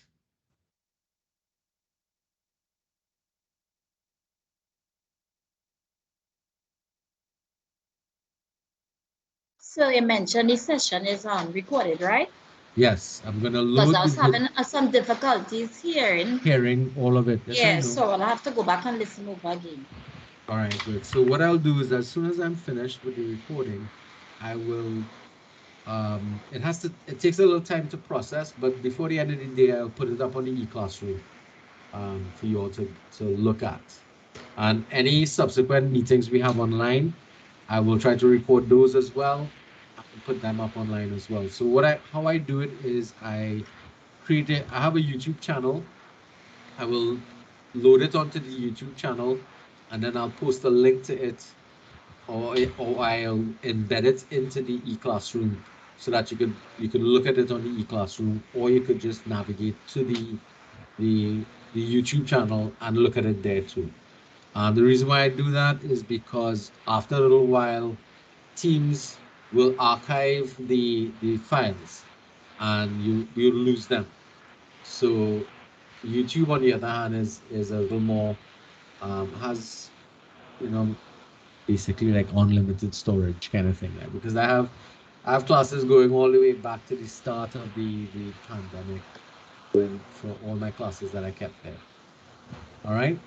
So you mentioned this session is recorded, right? Yes, I'm gonna load. Because I was having some difficulties hearing all of it. Yes, so I'll have to go back and listen over again. All right, good. So what I'll do is, as soon as I'm finished with the recording, I will it takes a little time to process, but before the end of the day, I'll put it up on the e-classroom for you all to look at. And any subsequent meetings we have online, I will try to record those as well and put them up online as well. So how I do it is I have a YouTube channel. I will load it onto the YouTube channel, and then I'll post a link to it, or I'll embed it into the e-classroom so that you can look at it on the e-classroom, or you could just navigate to the YouTube channel and look at it there too. The reason why I do that is because after a little while, Teams will archive the files, and you'll lose them. So YouTube, on the other hand, is a little more has, you know, basically like unlimited storage kind of thing, right? Because I have classes going all the way back to the start of the pandemic, for all my classes that I kept there. All right.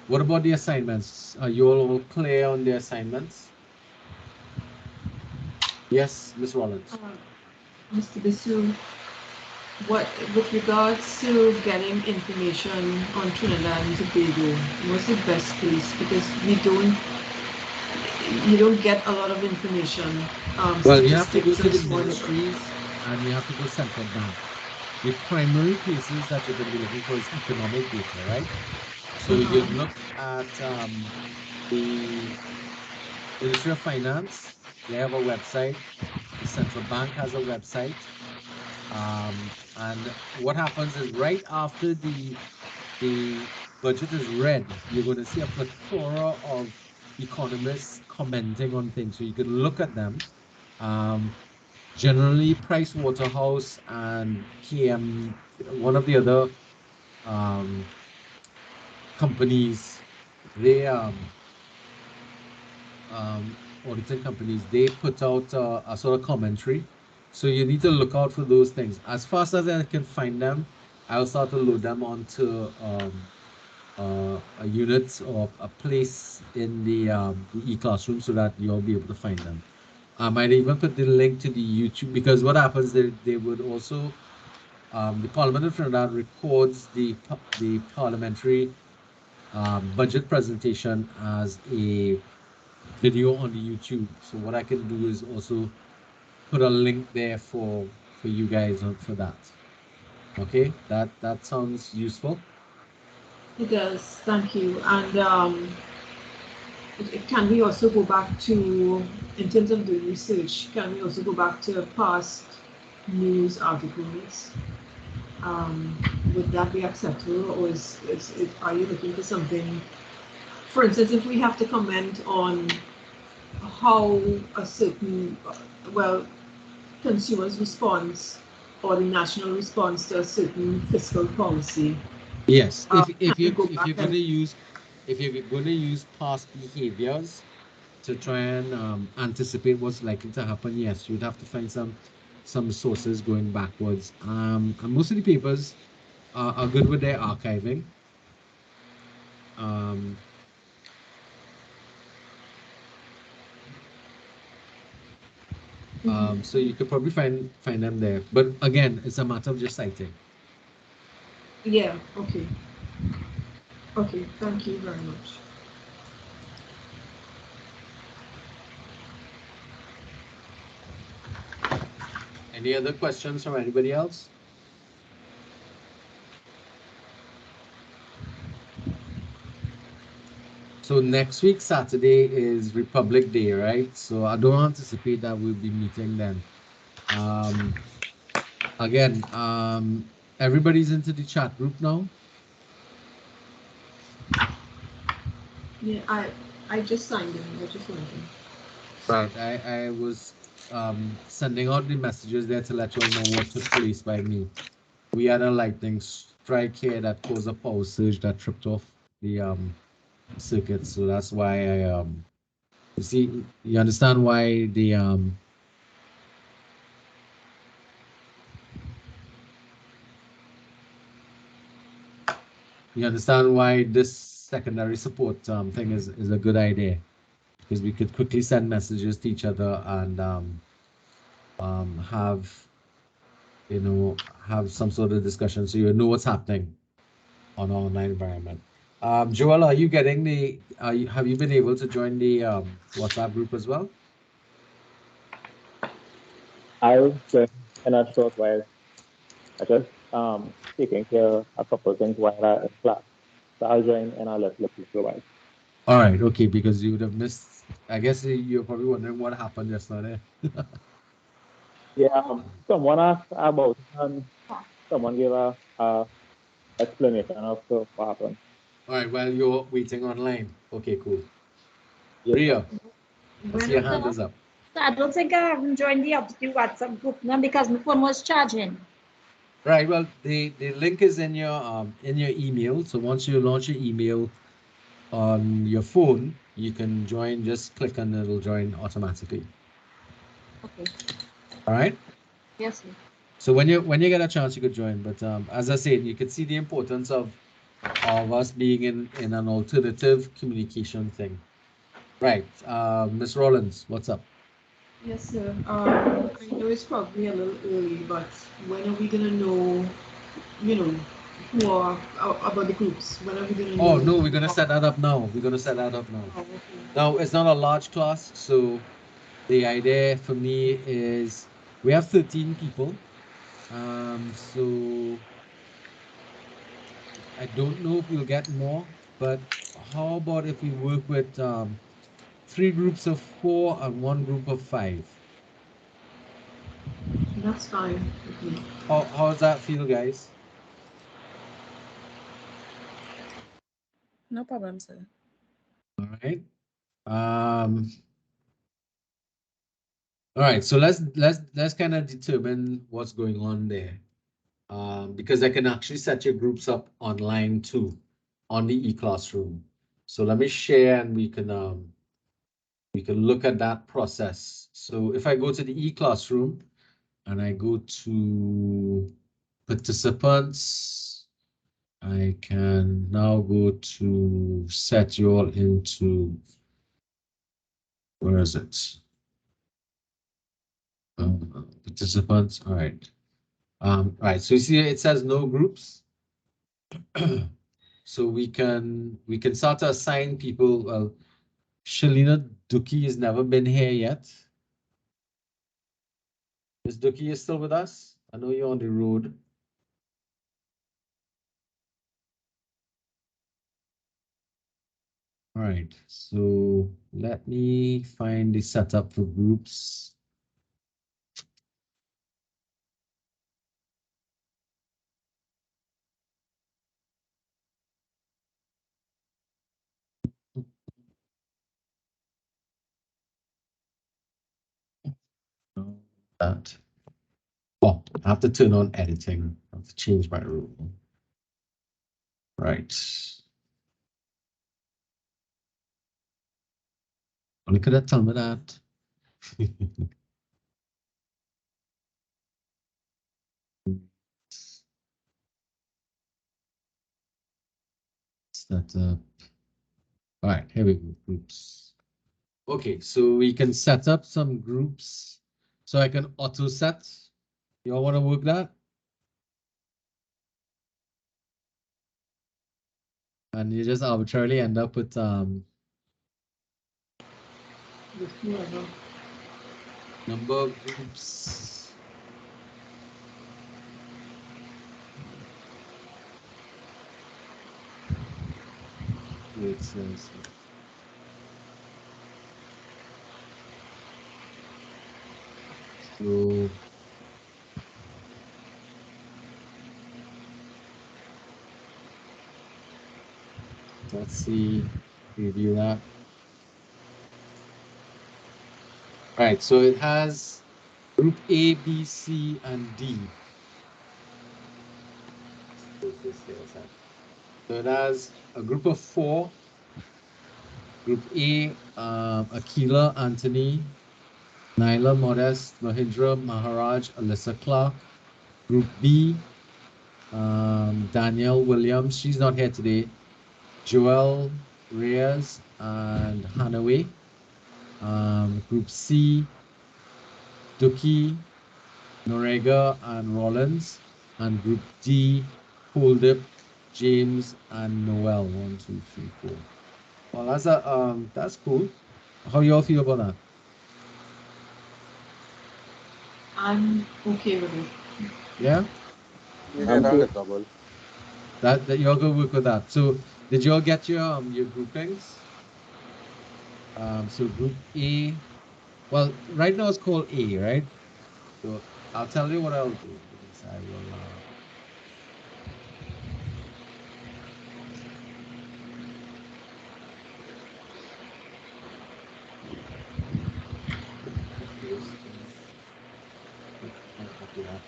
What about the assignments? Are you all clear on the assignments? Yes, Ms. Rollins. Mr. Bisu, with regards to getting information on Trinidad and Tobago, what's the best place? Because you don't get a lot of information. Well, you have to go to the ministries, and you have to go central bank. the primary places that you're going to be looking for is economic data, right? So you look at the Ministry of Finance. They have a website. The central bank has a website. And what happens is right after the budget is read, you're going to see a plethora of economists commenting on things. So you can look at them. Generally, Price Waterhouse and KM, one of the other companies, they auditing companies, they put out a sort of commentary. So you need to look out for those things. As fast as I can find them, I'll start to load them onto a unit or a place in the e-classroom so that you'll be able to find them. I might even put the link to the YouTube, because what happens, they would also, the Parliament of Trinidad records the parliamentary budget presentation as a video on the YouTube. So what I can do is also put a link there for you guys for that. Okay, that sounds useful. It does, thank you. And can we also go back to, in terms of the research, can we also go back to past news articles? Would that be acceptable, or are you looking for something? For instance, if we have to comment on how a certain, consumers' response or the national response to a certain fiscal policy. Yes, if you're going to use past behaviors to try and anticipate what's likely to happen, yes, you'd have to find some sources going backwards. And most of the papers are good with their archiving. So you could probably find them there. But again, it's a matter of just citing. Yeah, okay. Okay, thank you very much. Any other questions from anybody else? So next week, Saturday, is Republic Day, right? So I don't anticipate that we'll be meeting then. Again, everybody's into the chat group now. Yeah, I just signed in. I just wondering. Right, I was sending out the messages there to let you all know what took place by me. We had a lightning strike here that caused a power surge that tripped off the circuit. So that's why I you see, you understand why the you understand why this secondary support thing is a good idea, because we could quickly send messages to each other and have some sort of discussion, so you know what's happening on an online environment. Joel, are you getting have you been able to join the WhatsApp group as well? I'll join in a short while. I just taking care of a couple of things while I'm in class. So I'll join and I'll let you for a while. All right, okay, because you would have missed. I guess you're probably wondering what happened just now there. Yeah, someone asked about it and someone gave a explanation of what happened. All right, while you're waiting online. Okay, cool. Yeah. Ria, I see your hand is up. I don't think I haven't joined the WhatsApp group now because my phone was charging. Right. Well, the link is in your email. So once you launch your email on your phone, you can join. Just click and it'll join automatically. Okay. All right. Yes, sir. So when you get a chance, you could join. But as I said, you could see the importance of us being in an alternative communication thing. Right. Ms. Rollins, what's up? Yes, sir. I know it's probably a little early, but when are we gonna know, more about the groups? When are we gonna know? Oh no, we're gonna set that up now. We're gonna set that up now. Oh, okay. Now it's not a large class, so the idea for me is we have 13 people. So I don't know if we'll get more, but how about if we work with 3 groups of 4 and 1 group of 5? That's fine with me. How does that feel, guys? No problem, sir. All right. All right, so let's kind of determine what's going on there. Because I can actually set your groups up online too on the e-classroom. So let me share and we can look at that process. So if I go to the e-classroom and I go to participants, I can now go to set you all into, where is it? Participants, all right. Right, so you see it says no groups. So we can start to assign people. Well, Shalina Duki has never been here yet. Miss Duki is still with us? I know you're on the road. All right, so let me find the setup for groups. That. Oh, I have to turn on editing. I have to change my rule. Right. Look at that, tell me that. Set up. All right, here we go, groups. Okay, so we can set up some groups. So I can auto set. You all want to work that? And you just arbitrarily end up with number of groups. It says so. Let's see, review that. All right, so it has group A, B, C, and D. So it has a group of 4. Group A, Akila, Anthony, Naila, Modest, Mahindra, Maharaj, Alyssa Clark. Group B, Danielle Williams, she's not here today. Joel Reyes and Hanaway. Group C, Duki, Norega and Rollins. And Group D, Holdip, James and Noel. 1, 2, 3, 4. Well, that's cool. How you all feel about that? I'm okay with it. Yeah? You did on the double. That you're gonna work with that. So did you all get your groupings? So group A, well, right now it's called A, right? So I'll tell you what I'll do. Is I will copy that.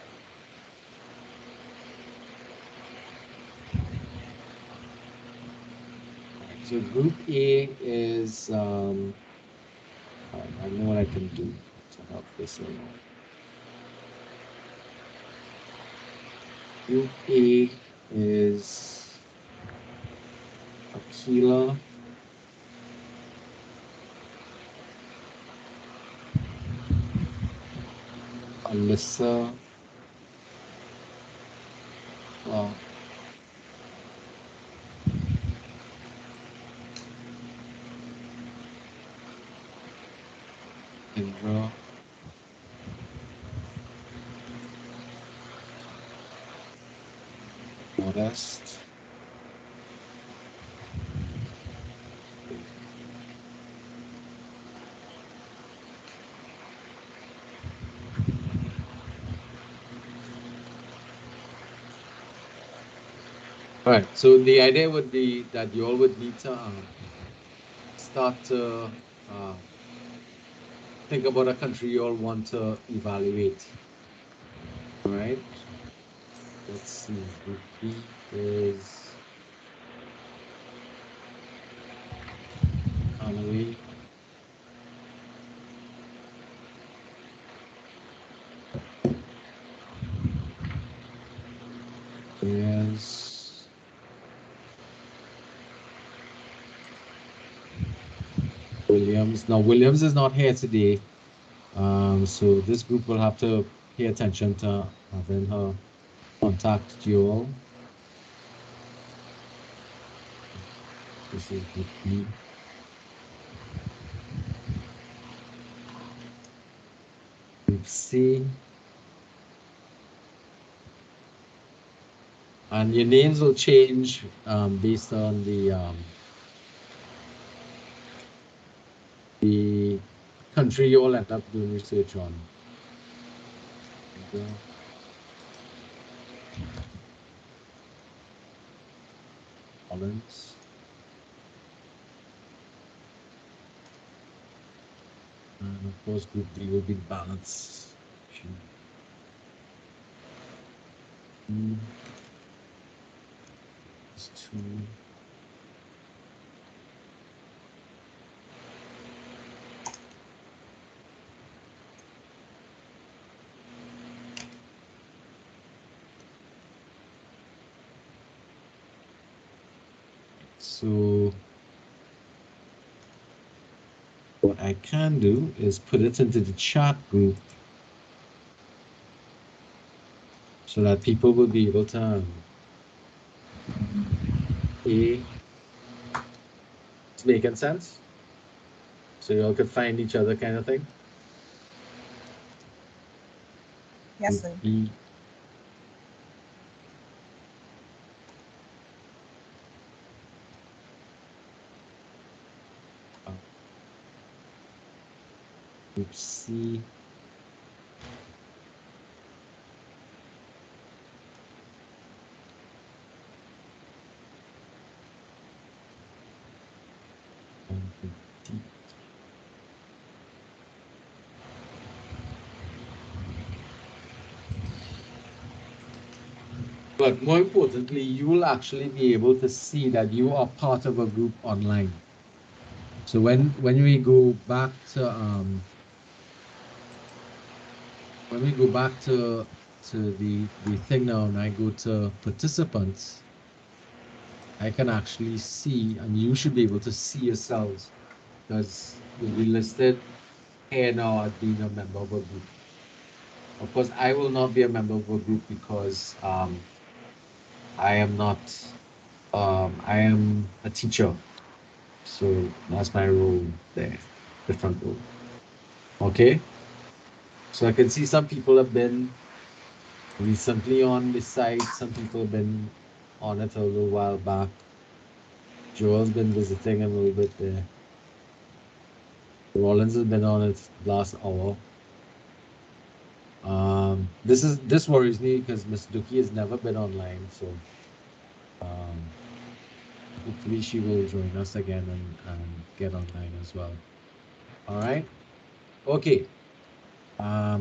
So group A is I know what I can do to help this along. Group A is Akila, Alyssa, Indra, Modest. All right, so the idea would be that you all would need to start to think about a country you all want to evaluate. All right, let's see. Group B is Hanoi. Yes. Williams. Now, Williams is not here today. So this group will have to pay attention to having her contact you all. This is group B. Group C. And your names will change based on the country you all end up doing research on. Collins. And of course, group D will be balance. It's 2. So what I can do is put it into the chat group so that people will be able to it's making sense? So you all could find each other kind of thing? Yes, sir. Group C. And group D. But more importantly, you will actually be able to see that you are part of a group online. So when we go back to the thing now, and I go to participants, I can actually see, and you should be able to see yourselves, because you'll be listed here now as being a member of a group. Of course, I will not be a member of a group because I am not. I am a teacher, so that's my role there, different role. Okay. So I can see some people have been recently on the site. Some people have been on it a little while back. Joel's been visiting a little bit there. Rollins has been on it last hour. This worries me because Miss Duki has never been online, so hopefully she will join us again and get online as well. All right. Okay. All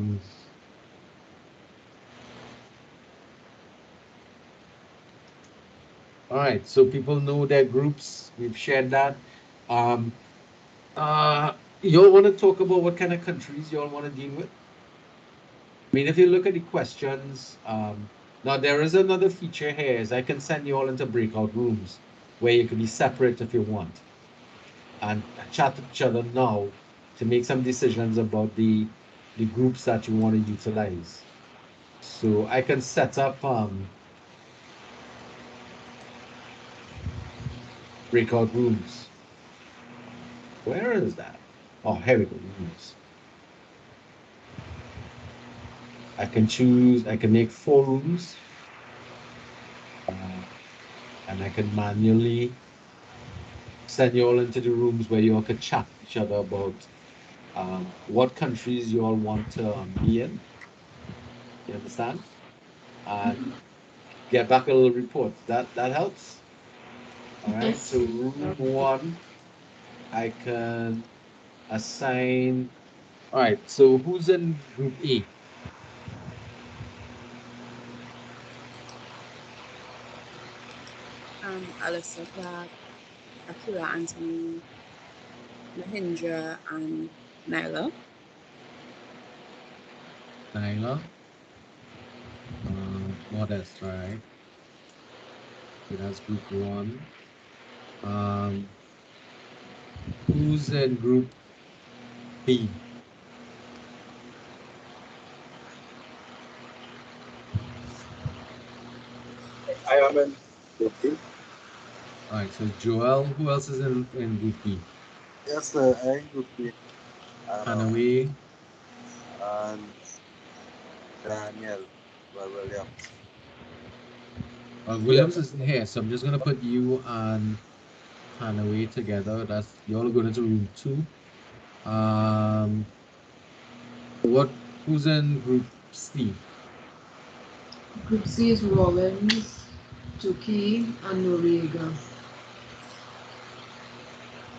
right, so people know their groups. We've shared that. You all want to talk about what kind of countries you all want to deal with? I mean, if you look at the questions, now there is another feature here is I can send you all into breakout rooms where you can be separate if you want and chat to each other now to make some decisions about the groups that you want to utilize. So I can set up breakout rooms. Where is that? Oh, here we go. Rooms. I can choose, I can make 4 rooms. and I can manually send you all into the rooms where you all could chat with each other about what countries you all want to be in. You understand? And get back a little report. That helps. All right. Yes. So room one, I can assign. All right. So who's in group A? Alyssa Clark, Akila Anthony, Mahindra, and Nyla. Nyla. Modest, right? So that's group one. Who's in group B? I am in group B. All right, so Joel, who else is in group B? Yes, sir. I am group B. Hanaway. And Daniel Williams. Williams isn't here, so I'm just gonna put you and Hanaway together. That's you all are going into room 2. Who's in group C? Group C is Rollins, Tuki, and Noriega.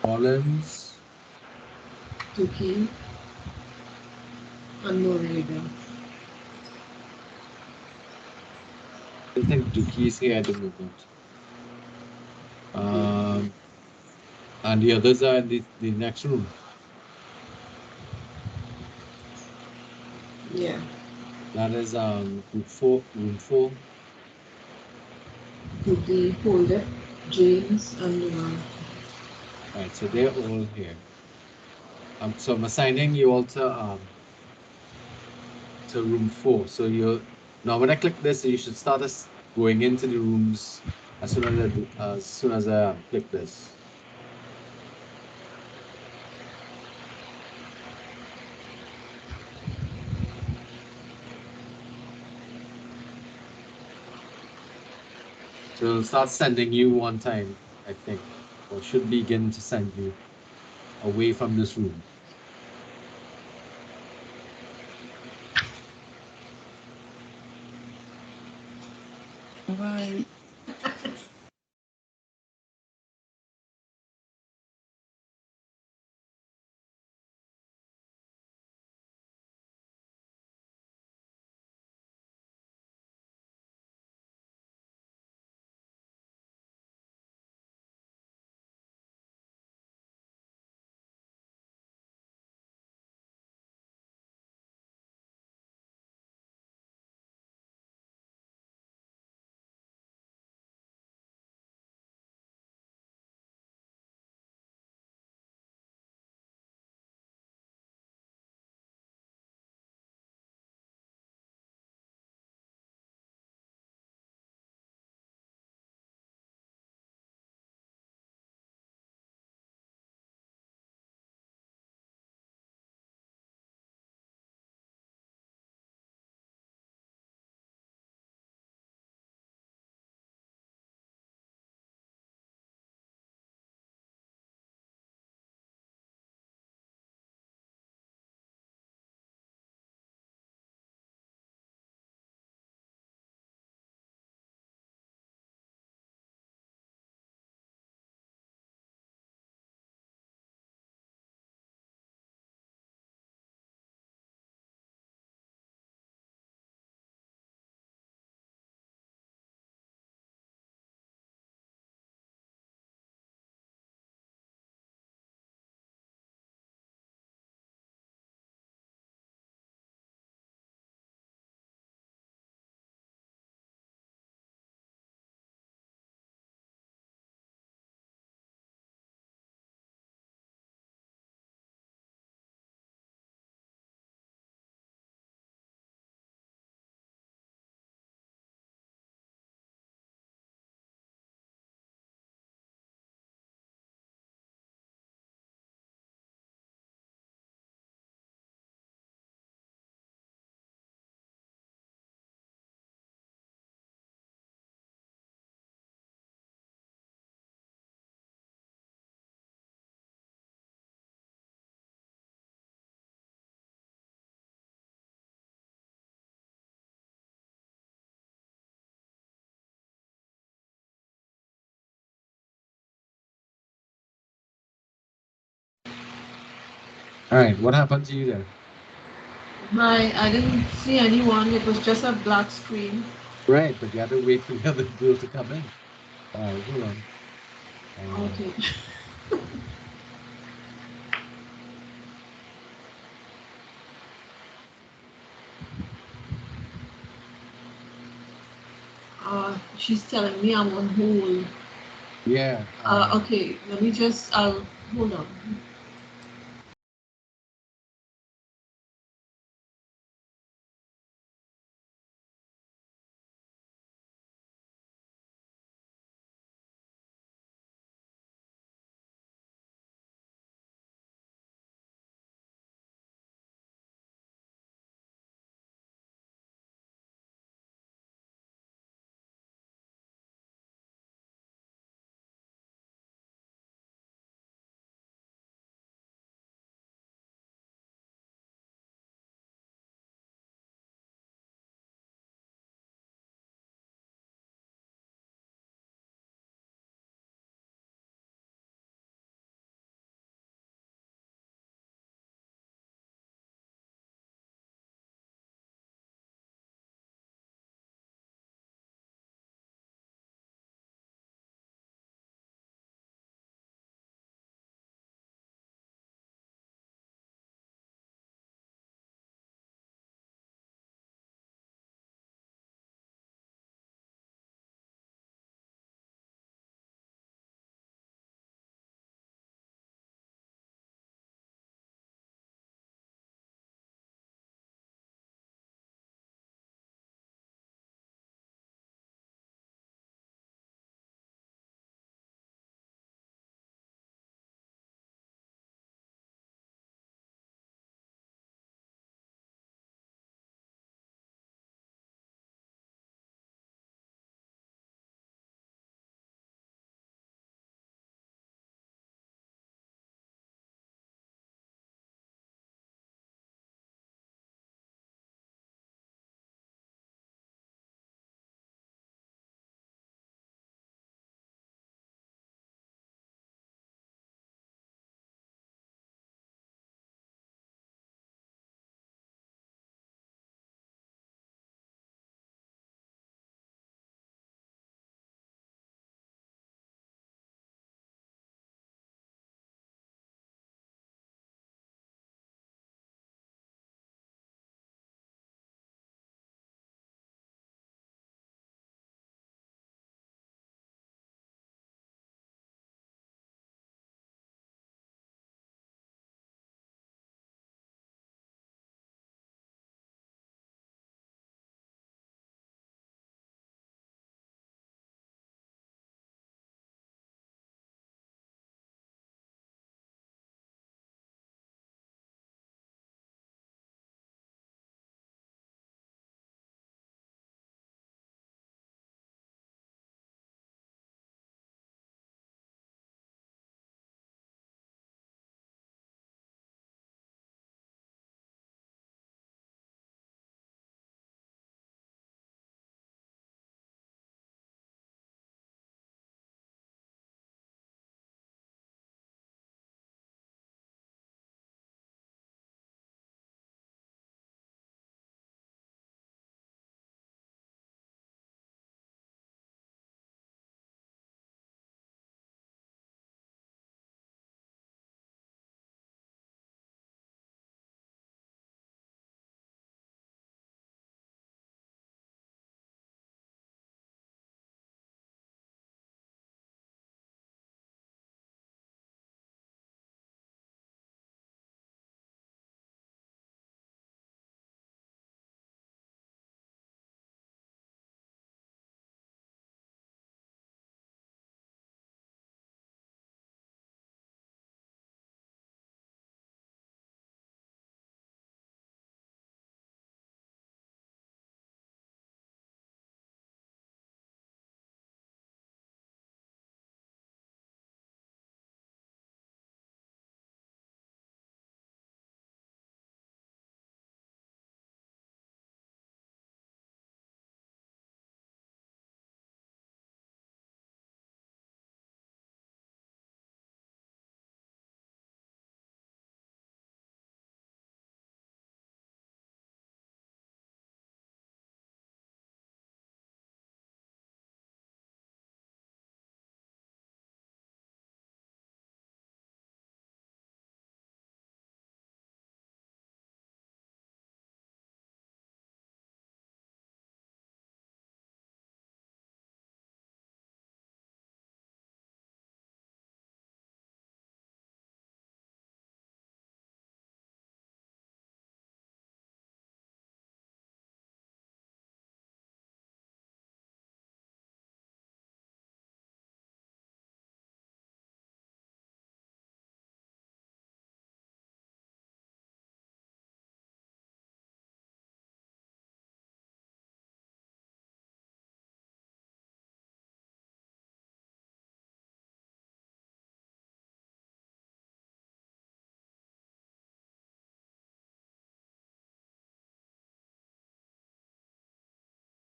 Rollins, Tuki, and Noriega. I think Duki is here at the moment. And the others are in the next room. Yeah. That is group 4, room 4. Group D, Holder, James, and Luan. All right, so they're all here. So I'm assigning you all to room 4. So now when I click this, you should start going into the rooms as soon as I click this. So it'll start sending you one time, I think, or should begin to send you away from this room. Bye. All right, what happened to you there? I didn't see anyone. It was just a black screen. Right, but you had to wait for the other girl to come in. All right, hold on. Okay. She's telling me I'm on hold. Yeah. Okay, let me just hold on.